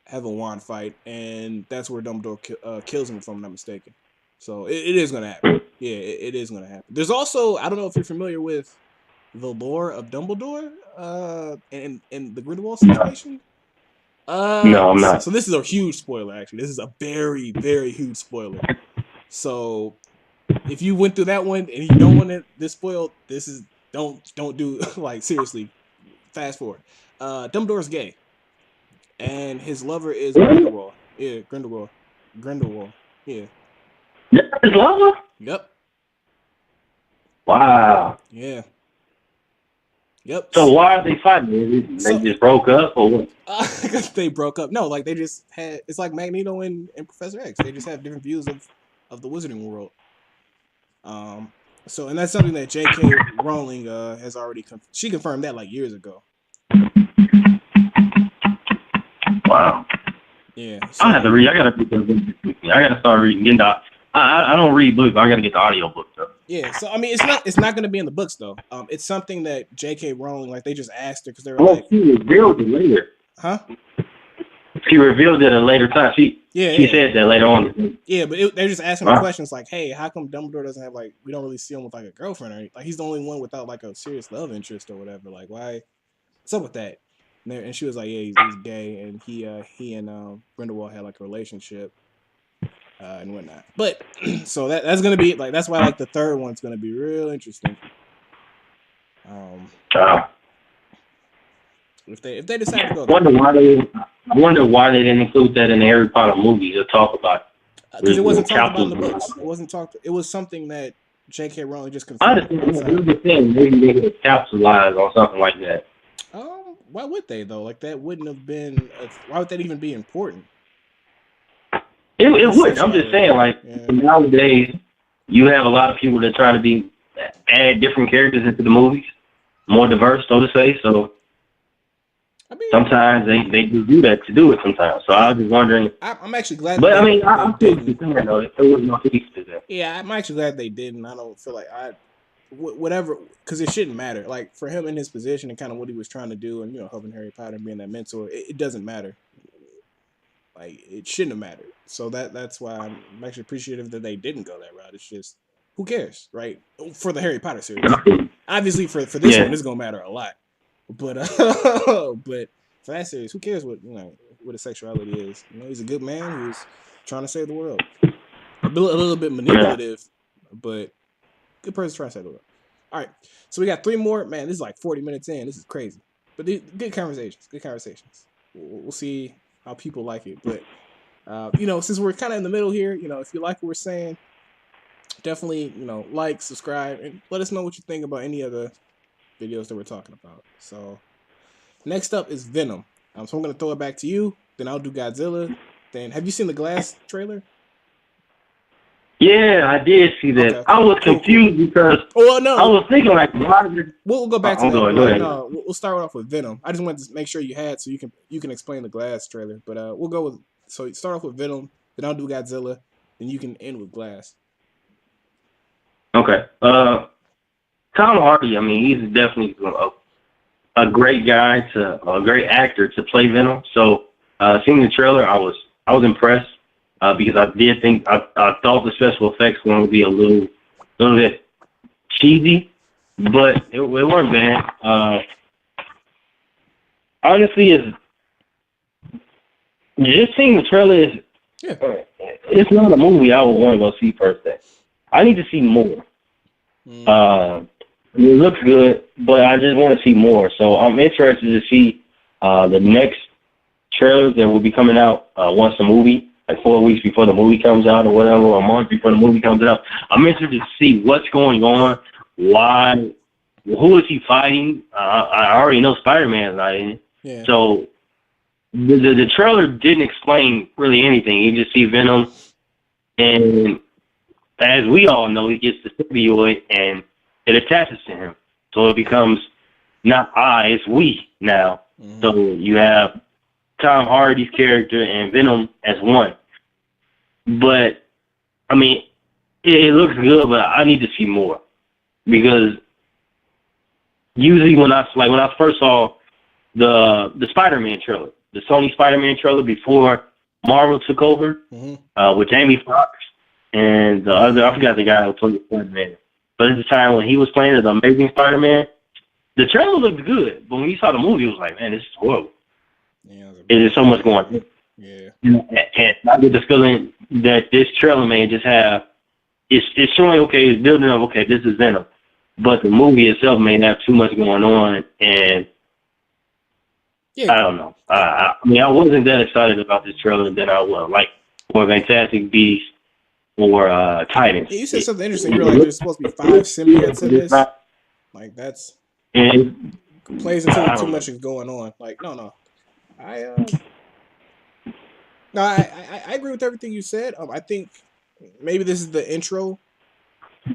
have a wand fight, and that's where Dumbledore kills him, if I'm not mistaken. So it is going to happen. Yeah, it is going to happen. There's also, I don't know if you're familiar with the lore of Dumbledore, in the Grindelwald situation. No, I'm not. So this is a huge spoiler. Actually, this is a very, very huge spoiler. So if you went through that one and you don't want this spoiled, this is don't do like seriously. Fast forward. Dumbledore's gay, and his lover is Grindelwald. Yeah, Grindelwald. Yeah. His lover? Yep. Wow. Yeah. Yep. So why are they fighting? They just broke up, or what? Because they broke up. No, like they just had. It's like Magneto and Professor X. They just have different views of the Wizarding world. So, and that's something that J.K. Rowling has already she confirmed that like years ago. Wow. Yeah. So, I have to read. I gotta start reading. I don't read books. I gotta get the audio book though. Yeah. So I mean, it's not going to be in the books though. It's something that J.K. Rowling, like they just asked her because they were like, she revealed it later. Huh? She revealed it at a later time. She said that later on. Yeah, but they're just asking the questions like, hey, how come Dumbledore doesn't have we don't really see him with like a girlfriend or anything? Like he's the only one without like a serious love interest or whatever. Like why? What's up with that? And she was like, yeah, he's gay, and he and Grindelwald had like a relationship and whatnot. But so that's gonna be like that's why like the third one's gonna be real interesting. If they decide to go, I wonder why they didn't include that in the Harry Potter movies to talk about. Because it wasn't talked about in the books. It wasn't talked. It was something that J.K. Rowling just confirmed. I understand. Maybe they could capitalize on something like that. Why would they though? Like that wouldn't have been. Why would that even be important? It would. I'm just saying, like nowadays, you have a lot of people that try to add different characters into the movies, more diverse, so to say. So I mean, sometimes they do that to do it. Sometimes. So I was just wondering. I'm actually glad. But I mean, I'm still concerned though. There was no heat to that. Yeah, I'm actually glad they didn't. I don't feel like whatever, because it shouldn't matter. Like for him in his position and kind of what he was trying to do, and helping Harry Potter and being that mentor, it doesn't matter. Like it shouldn't have mattered. So that's why I'm actually appreciative that they didn't go that route. It's just who cares, right? For the Harry Potter series, obviously for this one, it's gonna matter a lot. But but for that series, who cares what his sexuality is? He's a good man who's trying to save the world. A little bit manipulative, but good person trying to save the world. All right, so we got 3 more. Man, this is like 40 minutes in. This is crazy, but good conversations. Good conversations. We'll see how people like it, but since we're kind of in the middle here, if you like what we're saying, definitely like, subscribe, and let us know what you think about any of the videos that we're talking about. So next up is Venom. So I'm gonna throw it back to you. Then I'll do Godzilla. Then have you seen the Glass trailer? Yeah, I did see that. Okay, I was cool. confused because Well, no, I was thinking like, why did it... we'll go back to I'm that. going. But Go ahead. no, we'll start off with Venom. I just wanted to make sure you had so you can explain the Glass trailer. But we'll go with so start off with Venom, then I'll do Godzilla, then you can end with Glass. Okay. Tom Hardy. I mean, he's definitely a great guy a great actor to play Venom. So, seeing the trailer, I was impressed because I did think I thought the special effects were going to be a little bit cheesy, but it weren't bad. Honestly, is just seeing the trailer is it's not a movie I would want to go see per se. I need to see more. It looks good, but I just want to see more. So I'm interested to see the next trailers that will be coming out once the movie, like 4 weeks before the movie comes out or whatever, or a month before the movie comes out. I'm interested to see what's going on, why, who is he fighting. I already know Spider-Man's not in it. Yeah. So the trailer didn't explain really anything. You just see Venom, and as we all know, he gets the symbiote and it attaches to him. So it becomes not I, it's we now. Mm-hmm. So you have Tom Hardy's character and Venom as one. But, I mean, it looks good, but I need to see more. Because usually when I first saw the Spider-Man trailer, the Sony Spider-Man trailer before Marvel took over, with Jamie Foxx and the other, I forgot the guy who played Spider-Man. But at the time when he was playing as Amazing Spider-Man, the trailer looked good. But when you saw the movie, it was like, man, this is horrible. Yeah, there's so much going on. Yeah. And I get the feeling that this trailer may just have, it's showing, okay, it's building up, okay, this is Venom. But the movie itself may have too much going on, and I don't know. I mean, I wasn't that excited about this trailer than I was, like, for Fantastic Beasts or Titans. Yeah, you said something interesting. You're like, there's supposed to be 5 symbiotes in this. Like, that's plays into too much is going on. Like, no. I agree with everything you said. I think maybe this is the intro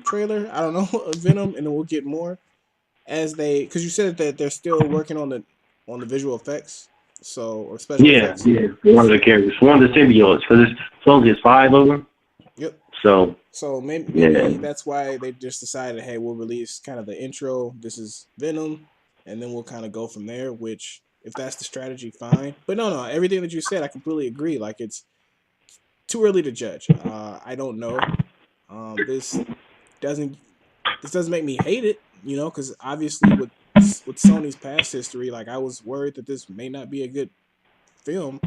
trailer. I don't know, of Venom, and then we'll get more as because you said that they're still working on the visual effects, or special effects. Yeah, one of the characters, one of the symbiotes, because it's supposed to be 5 of them. Yep. So maybe that's why they just decided, hey, we'll release kind of the intro. This is Venom, and then we'll kind of go from there. Which, if that's the strategy, fine. But no, everything that you said, I completely agree. Like, it's too early to judge. I don't know. This doesn't make me hate it, because obviously with Sony's past history, like, I was worried that this may not be a good film.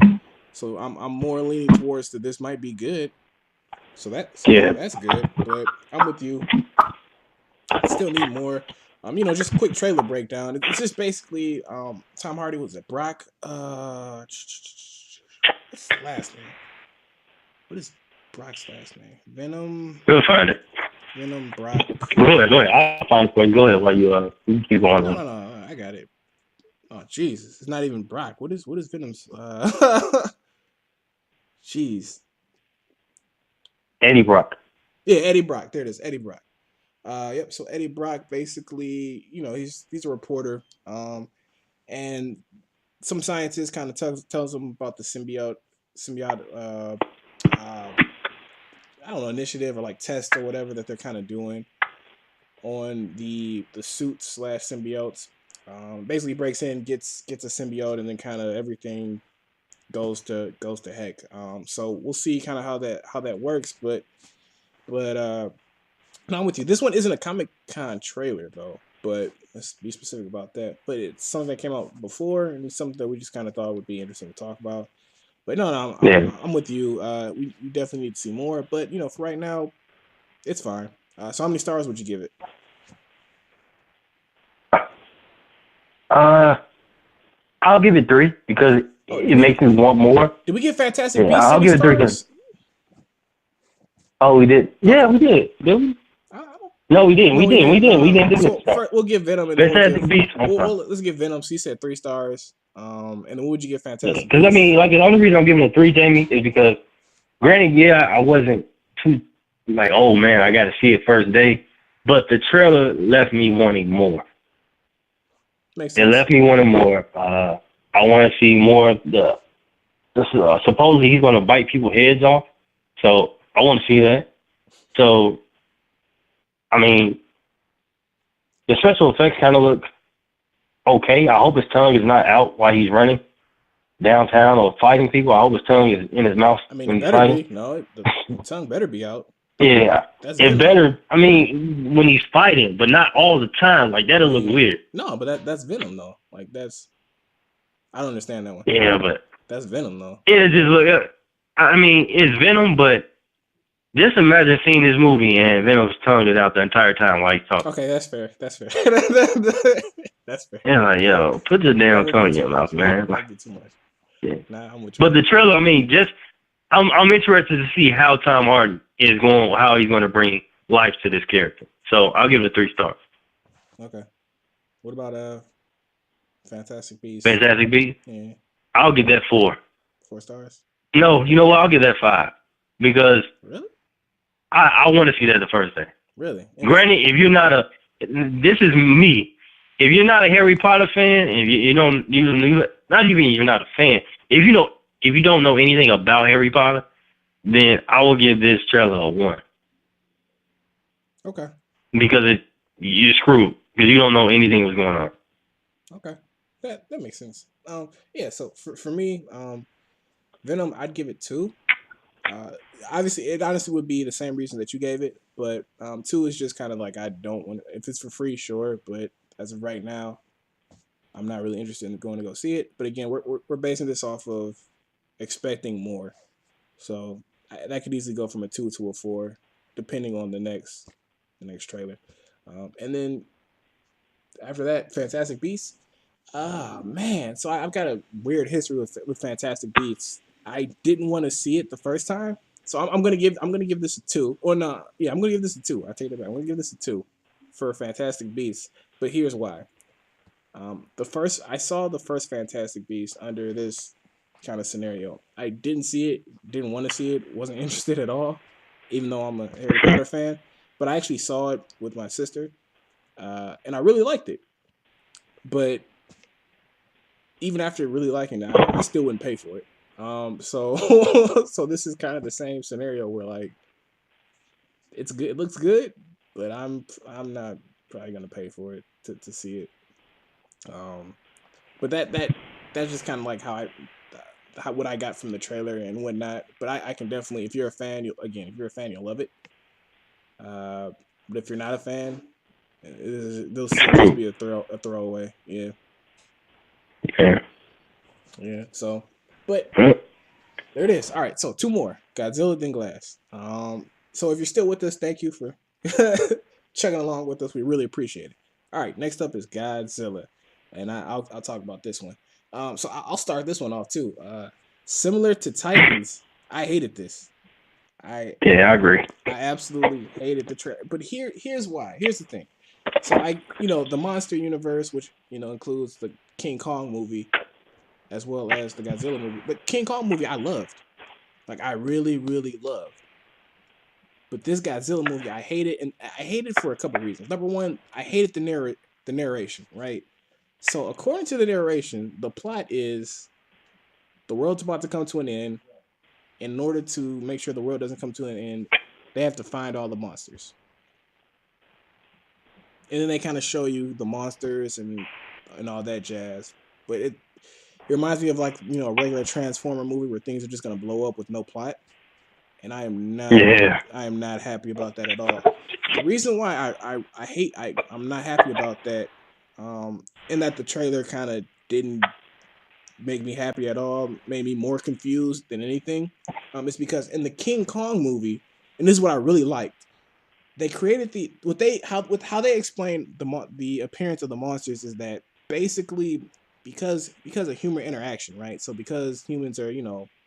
So I'm more leaning towards that this might be good. So that's good, but I'm with you. I still need more. Just a quick trailer breakdown. It's just basically Tom Hardy, was it Brock? What's his last name? What is Brock's last name? Venom. We'll find it. Venom, Brock. Go ahead. I'll find it for you. Go ahead while you keep going. No, I got it. Oh, Jesus, it's not even Brock. What is Venom's? Jeez. Eddie Brock. Yeah, Eddie Brock. There it is, Eddie Brock. Yep. So Eddie Brock, basically, he's a reporter, and some scientist kind of tells him about the symbiote. I don't know, initiative or like test or whatever that they're kind of doing on the suits / symbiotes. Basically breaks in, gets a symbiote, and then kind of everything goes to heck. So we'll see kind of how that works, but I'm with you. This one isn't a Comic-Con trailer though, but let's be specific about that. But it's something that came out before, and it's something that we just kind of thought would be interesting to talk about. But no, I'm with you. We definitely need to see more, but for right now, it's fine. So how many stars would you give it? I'll give it 3 because it makes me want more. Did we get Fantastic Beasts? I'll give it 3. Oh, we did. Yeah, we did. Did we? No, we didn't. We didn't. So we'll give Venom. And Fantastic Beasts. Let's give Venom. So you said 3 stars. And then what would you give Fantastic? Because I mean, like, the only reason I'm giving it 3, Jamie, is because, granted, I wasn't too like, oh man, I got to see it first day. But the trailer left me wanting more. Makes It sense. left me wanting more. I want to see more of the supposedly he's going to bite people's heads off. So I want to see that. So, I mean, the special effects kind of look okay. I hope his tongue is not out while he's running downtown or fighting people. I hope his tongue is in his mouth I mean, when it he's better fighting. be. No, the tongue better be out. Yeah, That's it Venom. better. I mean, when he's fighting, but not all the time. Like that'll look weird. No, but that's Venom though. Like that's. I don't understand that one. Yeah, but That's Venom though. it just look. I mean, it's Venom, but just imagine seeing this movie and Venom's tongue is out the entire time while he's talking. Okay, that's fair. That's fair. That's fair. Yeah, like yo, put your damn tongue in your mouth, man. That'd be too much. Yeah. Nah, I'm with you. But the trailer, I mean, I'm interested to see how Tom Hardy is going, how he's going to bring life to this character. So I'll give it 3 stars. Okay. What about Fantastic Beasts? Fantastic Beasts? Yeah. I'll give that 4. 4 stars? No, you know what? I'll give that 5 because really, I want to see that the first day. Really? Granted, if you're not this is me. If you're not a Harry Potter fan, if you don't, not even you're not a fan. If you don't know anything about Harry Potter, then I will give this trailer a 1. Okay. Because you're screwed because you don't know anything was going on. Okay, that makes sense. Yeah. So for me, Venom, I'd give it 2. Obviously, it honestly would be the same reason that you gave it, but 2 is just kind of like I don't want. If it's for free, sure, but as of right now, I'm not really interested in going to go see it. But again, we're basing this off of expecting more, so that could easily go from a 2 to a 4, depending on the next trailer, and then after that, Fantastic Beasts. Man, so I've got a weird history with Fantastic Beasts. I didn't want to see it the first time, so I'm gonna give this a 2. Or no, yeah, I'm gonna give this a 2. I take it back. I'm gonna give this a 2 for Fantastic Beasts. But here's why. I saw the first Fantastic Beast under this kind of scenario. I didn't see it, didn't want to see it, wasn't interested at all, even though I'm a Harry Potter fan. But I actually saw it with my sister, and I really liked it. But even after really liking it, I still wouldn't pay for it. So this is kind of the same scenario where like it's good, it looks good, but I'm not probably gonna pay for it to see it. But that's just kind of like what I got from the trailer and whatnot. But I can definitely, if you're a fan, you'll love it. But if you're not a fan, they'll just be a throwaway. Yeah. Yeah. So, but there it is. All right. So 2 more. Godzilla then Glass. So if you're still with us, thank you for chugging along with us. We really appreciate it. All right. Next up is Godzilla, and I'll talk about this one. So I'll start this one off too. Similar to Titans, I hated this. I agree. I absolutely hated the trailer. But here's why. Here's the thing. So the monster universe, which includes the King Kong movie, as well as the Godzilla movie. The King Kong movie I loved. Like I really, really loved. But this Godzilla movie I hated, and I hated for a couple of reasons. Number one, I hated the narration, right? So according to the narration, the plot is the world's about to come to an end. In order to make sure the world doesn't come to an end, they have to find all the monsters. And then they kind of show you the monsters and all that jazz. But it reminds me of like, a regular Transformer movie where things are just going to blow up with no plot. And I am not happy about that at all. The reason why I'm not happy about that, and that the trailer kind of didn't make me happy at all, made me more confused than anything, is because in the King Kong movie, and this is what I really liked, they created how they explain the appearance of the monsters is that basically because of human interaction, right? So because humans are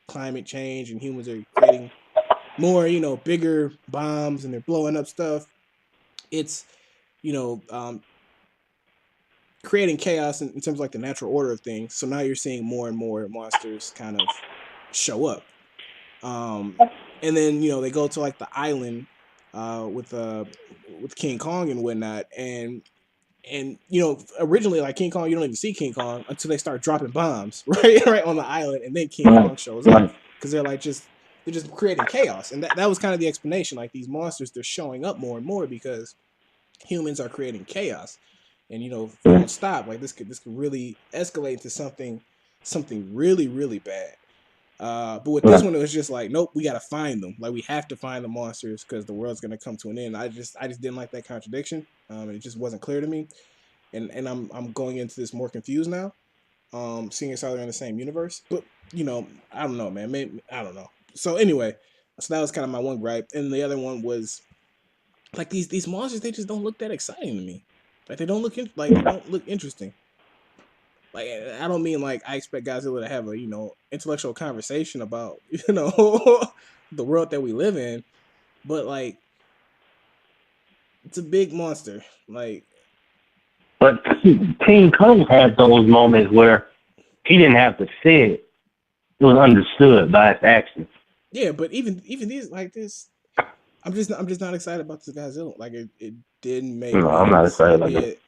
climate change and humans are creating more bigger bombs and they're blowing up stuff, it's creating chaos in terms of like the natural order of things. So now you're seeing more and more monsters kind of show up. And then, they go to like the island with King Kong and whatnot, and originally like King Kong, you don't even see King Kong until they start dropping bombs right on the island, and then King Kong shows up because they're just creating chaos, and that was kind of the explanation. Like these monsters, they're showing up more and more because humans are creating chaos, and if we don't stop, like this could really escalate into something really really bad. But with this one, it was just like, nope, we gotta find them. Like we have to find the monsters because the world's gonna come to an end. I just didn't like that contradiction. And it just wasn't clear to me. And I'm going into this more confused now. Seeing as how they're in the same universe, but I don't know, man. Maybe I don't know. So anyway, so that was kind of my one gripe, and the other one was like these monsters. They just don't look that exciting to me. Like they don't look they don't look interesting. Like I don't mean like I expect Godzilla to have a intellectual conversation about the world that we live in, but like it's a big monster. Like, but King Kong had those moments where he didn't have to say it; it was understood by his actions. Yeah, but even these like this, I'm just not excited about this Godzilla. Like it didn't make. No, I'm not excited about it.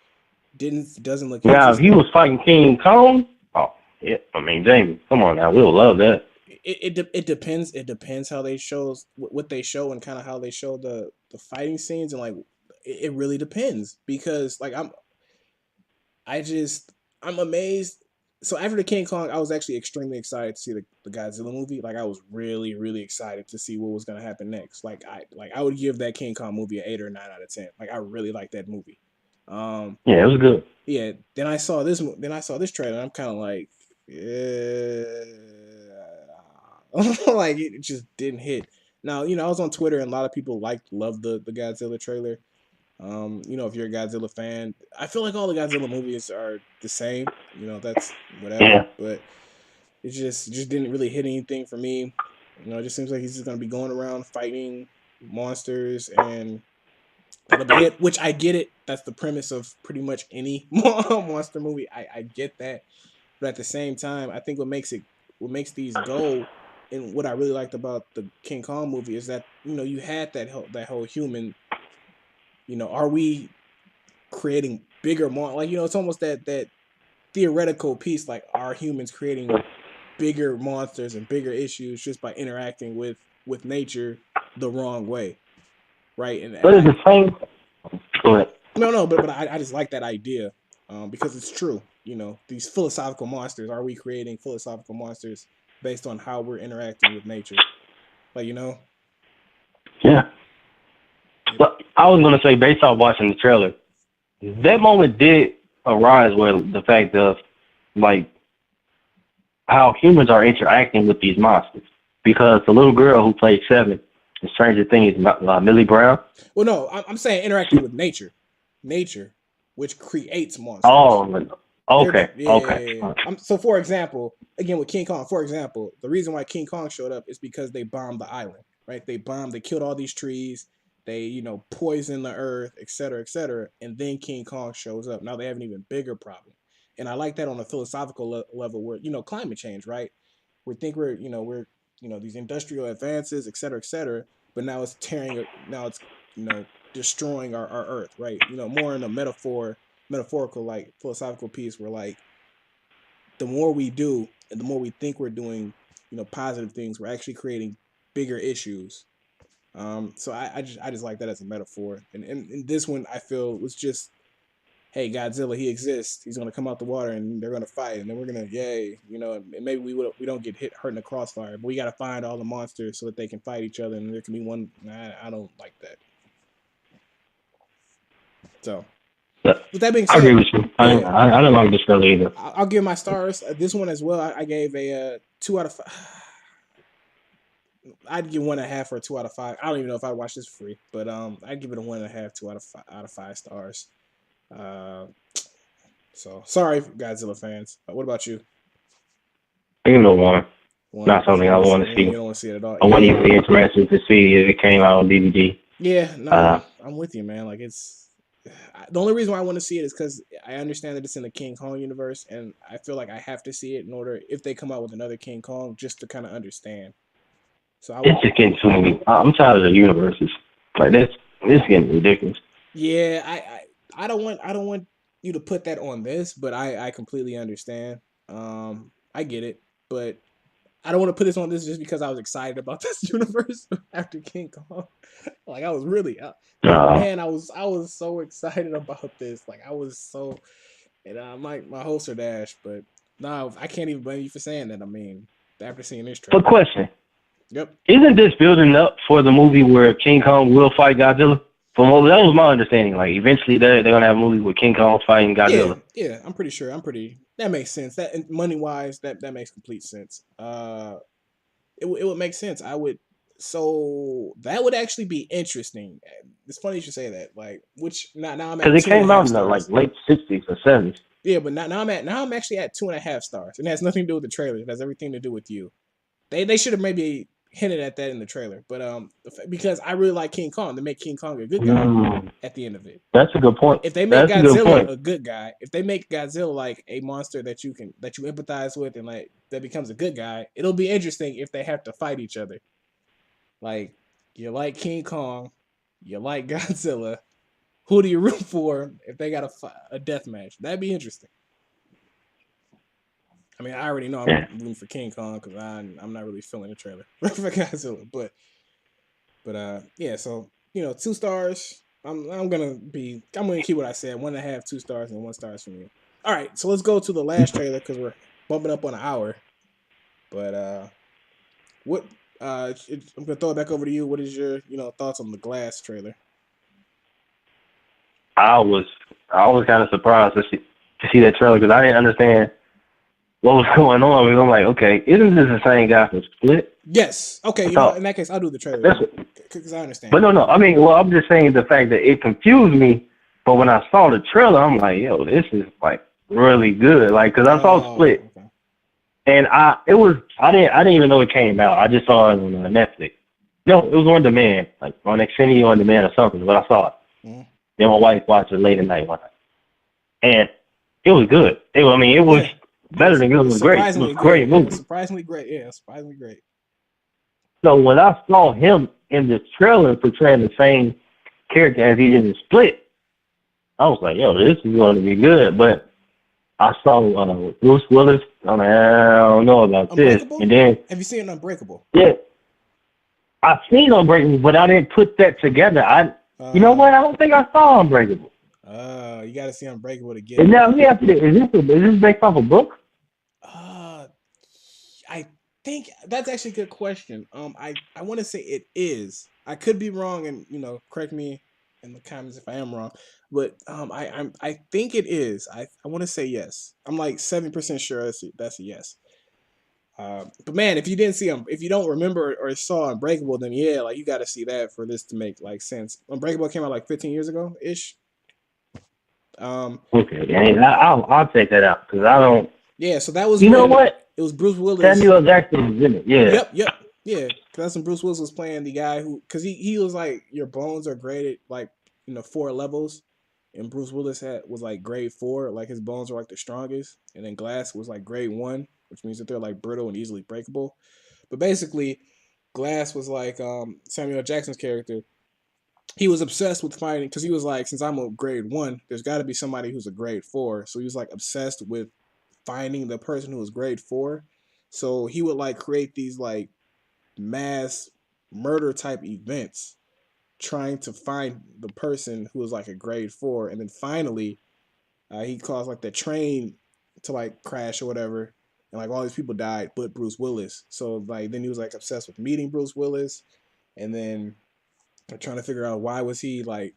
Doesn't look. Now, if he was fighting King Kong, oh yeah, I mean, Jamie, come on now, we'll love that. It depends. It depends how they show what they show and kind of how they show the fighting scenes, and like it really depends because like I'm amazed. So after the King Kong, I was actually extremely excited to see the Godzilla movie. Like I was really really excited to see what was gonna happen next. Like I would give that King Kong movie an 8 or 9 out of 10. Like I really like that movie. Yeah, it was good. Yeah. Then I saw this. Then I saw this trailer. And I'm kind of like, yeah, like it just didn't hit. Now I was on Twitter and a lot of people loved the Godzilla trailer. If you're a Godzilla fan, I feel like all the Godzilla movies are the same. That's whatever. Yeah. But it just didn't really hit anything for me. It just seems like he's just gonna be going around fighting monsters and that'll be it. Which I get it. That's the premise of pretty much any monster movie. I get that. But at the same time, I think what makes these go, and what I really liked about the King Kong movie is that you had that whole human. Are we creating bigger like it's almost that theoretical piece, like are humans creating bigger monsters and bigger issues just by interacting with nature the wrong way, right? And but it's the same. Go ahead. No, but I just like that idea because it's true. These philosophical monsters. Are we creating philosophical monsters based on how we're interacting with nature? Like Yeah. But I was gonna say, based off watching the trailer, that moment did arise where the fact of like how humans are interacting with these monsters. Because the little girl who played Seven in Stranger Things, Millie Brown. Well, no, I'm saying interacting with nature, which creates monsters. Oh, okay, yeah, okay. Yeah. So, for example, again with King Kong, the reason why King Kong showed up is because they bombed the island, right? They killed all these trees, they poisoned the earth, etc., etc., and then King Kong shows up. Now they have an even bigger problem, and I like that on a philosophical level where climate change, right? We think we're these industrial advances, etc., etc., but now it's destroying our earth, right? More in a metaphorical, like philosophical piece where like the more we do and the more we think we're doing positive things, we're actually creating bigger issues. So I just like that as a metaphor, and this one I feel was just, hey, Godzilla, he exists, he's gonna come out the water and they're gonna fight, and then we're gonna and maybe we don't get hurt in the crossfire, but we gotta find all the monsters so that they can fight each other and there can be one. I don't like that. So, with that being said, I agree with you. I didn't like this trailer either. I'll give my stars. This one as well. I gave a 2 out of 5. I'd give 1.5 or 2 out of 5. I don't even know if I watch this free, but I'd give it a 1.5, 2 out of 5 stars. So sorry, Godzilla fans. What about you? I give it a 1. Not something I want to see. You don't want to see it at all. I want to be interested to see if it came out on DVD. Yeah, no, I'm with you, man. Like it's the only reason why I want to see it is because I understand that it's in the King Kong universe, and I feel like I have to see it in order if they come out with another King Kong just to kind of understand. So it's just getting too many. I'm tired of the universes. Like this getting ridiculous. Yeah, I don't want you to put that on this, but I completely understand. I get it, but I don't want to put this on this just because I was excited about this universe after King Kong. Like I was really, man, I was so excited about this. Like I was so, and my hopes are dashed. But no, I can't even blame you for saying that. I mean, after seeing this trailer. But question. Yep. Isn't this building up for the movie where King Kong will fight Godzilla? From what that was my understanding. Like eventually they're gonna have a movie with King Kong fighting Godzilla. Yeah, I'm pretty sure. That makes sense. That money wise, that makes complete sense. It would make sense. So that would actually be interesting. It's funny you should say that. Like, which now I'm at because it came out in the stars. like late '60s or '70s. Yeah, but now I'm actually at 2.5 stars, and it has nothing to do with the trailer. It has everything to do with you. They should have maybe hinted at that in the trailer, but because I really like King Kong, they make King Kong a good guy at the end of it. That's a good point. If they make Godzilla a good guy, if they make Godzilla like a monster that you empathize with and like that becomes a good guy, it'll be interesting if they have to fight each other. Like you like King Kong, you like Godzilla. Who do you root for if they got a death match? That'd be interesting. I mean, I already know I'm rooting for King Kong because I'm not really feeling the trailer for Godzilla, but yeah. So 2 stars. I'm gonna keep what I said. 1.5, 2 stars, and 1 stars from you. All right, so let's go to the last trailer because we're bumping up on an hour. But what? I'm gonna throw it back over to you. What is your thoughts on the Glass trailer? I was kind of surprised to see that trailer because I didn't understand what was going on. Because I'm like, okay, isn't this the same guy from Split? Yes. Okay. In that case, I'll do the trailer because I understand. But no. I mean, well, I'm just saying the fact that it confused me. But when I saw the trailer, I'm like, yo, this is like really good. Like, because I saw Split, okay. And I didn't even know it came out. I just saw it on Netflix. No, it was on demand, like on Xfinity on demand or something. But I saw it. Mm-hmm. Then my wife watched it late at night one night, and it was good. It was better than good. It was great. It was a great movie. Surprisingly great. Yeah, surprisingly great. So when I saw him in the trailer portraying the same character as he did in Split, I was like, yo, this is going to be good. But I saw Bruce Willis. I'm like, I don't know about this. And then, have you seen Unbreakable? Yeah, I've seen Unbreakable, but I didn't put that together. You know what? I don't think I saw Unbreakable. You got to see Unbreakable to get. And now let me ask you this: is this based off a book? I think that's actually a good question. I want to say it is. I could be wrong, and correct me in the comments if I am wrong. But I think it is. I want to say yes. I'm like 7% sure that's a yes. But man, if you didn't see if you don't remember or saw Unbreakable, then yeah, like you got to see that for this to make like sense. Unbreakable came out like 15 years ago ish. Okay, I'll take that out because I don't. Yeah, so that was. You know what? It was Bruce Willis. Samuel Jackson was in it. Yeah. Yep. Yeah, because that's when Bruce Willis was playing the guy who, because he was like, your bones are graded like 4 levels, and Bruce Willis was like grade 4, like his bones were like the strongest, and then Glass was like grade 1. Which means that they're like brittle and easily breakable. But basically, Glass was like Samuel Jackson's character. He was obsessed with finding, because he was like, since I'm a grade 1, there's got to be somebody who's a grade 4. So he was like obsessed with finding the person who was grade 4. So he would like create these like mass murder type events trying to find the person who was like a grade 4. And then finally, he caused like the train to like crash or whatever. And like all these people died, but Bruce Willis. So like then he was like obsessed with meeting Bruce Willis, and then trying to figure out why was he like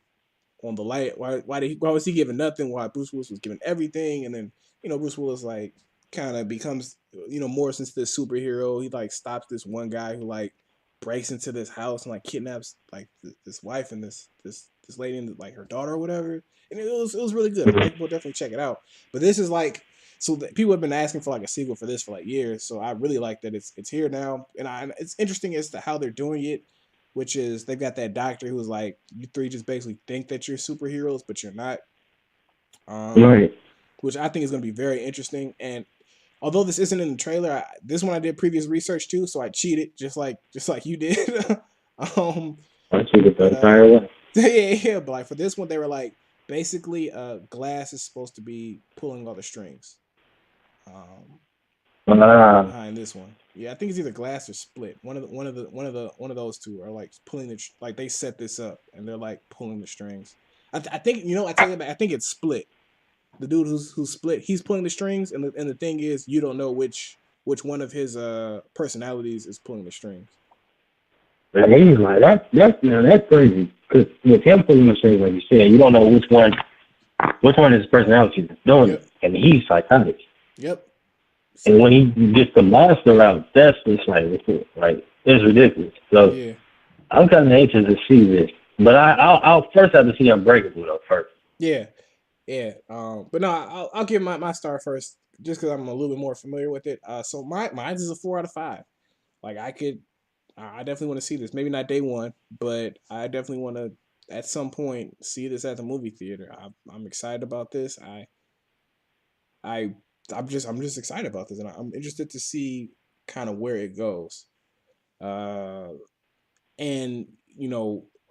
on the light? Why was he giving nothing? Why Bruce Willis was giving everything? And then Bruce Willis like kind of becomes more since this superhero. He like stops this one guy who like breaks into this house and like kidnaps like this wife and this lady and like her daughter or whatever. And it was really good. We'll definitely check it out. But this is like. So people have been asking for like a sequel for this for like years. So I really like that it's here now, and it's interesting as to how they're doing it, which is they've got that doctor who's like, you 3 just basically think that you're superheroes, but you're not. Right. Which I think is going to be very interesting. And although this isn't in the trailer, this one I did previous research too, so I cheated just like you did. I see it the But entire way. yeah, but like for this one, they were like basically Glass is supposed to be pulling all the strings. Um, Ah, behind this one. Yeah, I think it's either Glass or Split. One of those two are like pulling like they set this up and they're like pulling the strings. I think I take it back. I think it's Split. The dude who's Split, he's pulling the strings, and the thing is, you don't know which one of his personalities is pulling the strings. and he's like, that's crazy. Because with him pulling the strings, like you said, you don't know which one is his personality is doing it, Yep. and he's psychotic. Yep. And So when he gets the master out, that's just like it's ridiculous. So yeah, I'm kind of anxious to see this, but I'll first have to see Unbreakable though first. yeah, yeah. But no, I'll give my star first, just because I'm a little bit more familiar with it. So mine is a 4 out of 5. Like I definitely want to see this. Maybe not day one, but I definitely want to at some point see this at the movie theater. I'm excited about this. I I'm just excited about this, and I'm interested to see kind of where it goes, uh, and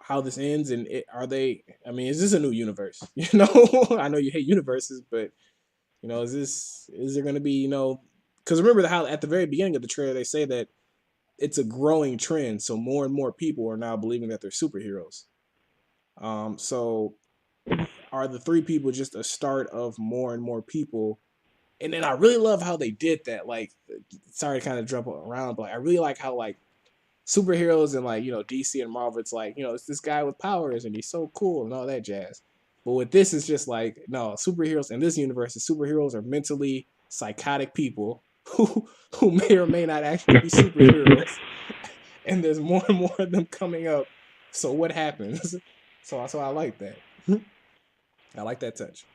how this ends. And are they? I mean, is this a new universe? I know you hate universes, but is there going to be Because remember how at the very beginning of the trailer they say that it's a growing trend, so more and more people are now believing that they're superheroes. So are the three people just a start of more and more people? And then I really love how they did that. Like, sorry to kind of jump around, but I really like how like superheroes and like DC and Marvel, it's like it's this guy with powers and he's so cool and all that jazz. But with this, it's just like no superheroes in this universe. The superheroes are mentally psychotic people who may or may not actually be superheroes, and there's more and more of them coming up. So what happens? So I like that. I like that touch.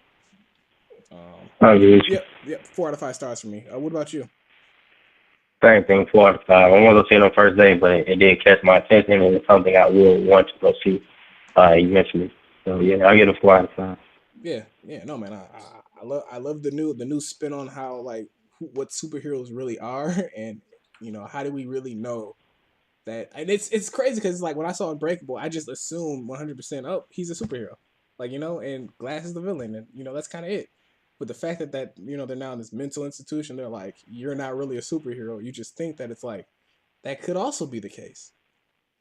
I mean, Yep. 4 out of 5 stars for me. What about you? same thing, 4 out of 5. I want to see it on first day, but it did catch my attention, and it's something I will want to go see. You mentioned it, so yeah, I'll get a 4 out of 5. Yeah. No, man. I love the new spin on how like what superheroes really are, and how do we really know that? And it's crazy because like when I saw Unbreakable, I just assumed 100%. Oh, he's a superhero, like and Glass is the villain, and that's kind of it. But the fact that they're now in this mental institution, they're like, you're not really a superhero. You just think that it's like that could also be the case,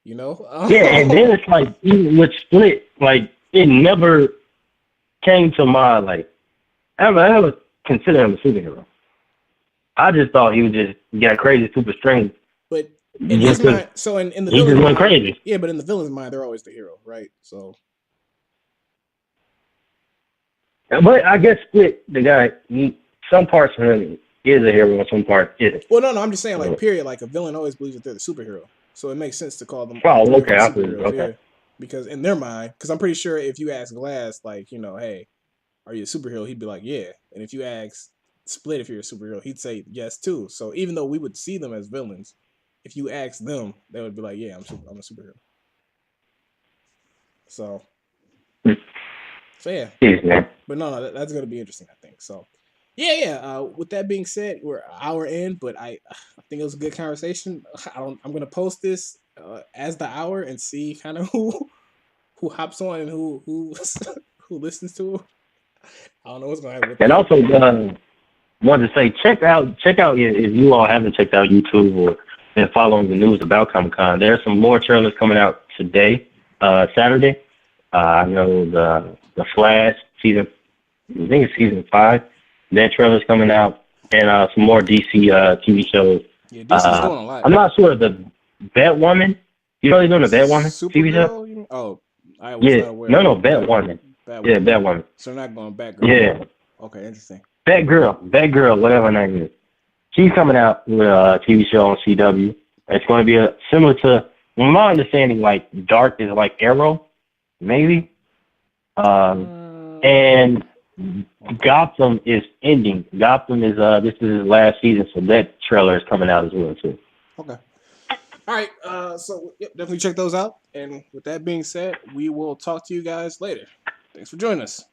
you know? Yeah, and then it's like even with Split, like it never came to my like I never considered him a superhero. I just thought he was just got crazy super strength But in his just 'cause mind, so in the he just villain's went mind, crazy. yeah, but in the villain's mind, they're always the hero, right? So But I guess Split, the guy, some parts of him is a hero and some parts isn't. well, no, I'm just saying, like, So, period. Like, a villain always believes that they're the superhero, so it makes sense to call them all oh, three of them okay, I see. superheroes. Okay. Yeah, because in their mind, because I'm pretty sure if you ask Glass, like, hey, are you a superhero? He'd be like, yeah. And if you ask Split if you're a superhero, he'd say yes too. So even though we would see them as villains, if you ask them, they would be like, yeah, I'm a superhero. So yeah, Jeez, man. but no, that's gonna be interesting, I think. So yeah. With that being said, we're an hour in, but I think it was a good conversation. I'm gonna post this as the hour and see kind of who hops on and who who listens to it. I don't know what's gonna happen with And that. also, wanted to say, check out if you all haven't checked out YouTube or been following the news about Comic Con. There are some more trailers coming out today, Saturday. I know the Flash season, I think it's season 5. That trailer's coming out, and some more DC TV shows. Yeah, DC's doing a lot. I'm not sure of the Batwoman. You know they're doing the Batwoman TV show? Supergirl? Oh, I was Yeah, not aware. no, Batwoman. Yeah, Batwoman. Batwoman. So they're not going Batgirl. Yeah, Okay, interesting. Batgirl, whatever her name is. She's coming out with a TV show on CW. It's going to be similar to, from my understanding, like Dark is like Arrow, maybe. And Gotham is ending. Gotham is this is his last season, so that trailer is coming out as well too. Okay. All right. So yep, definitely check those out. And with that being said, we will talk to you guys later. Thanks for joining us.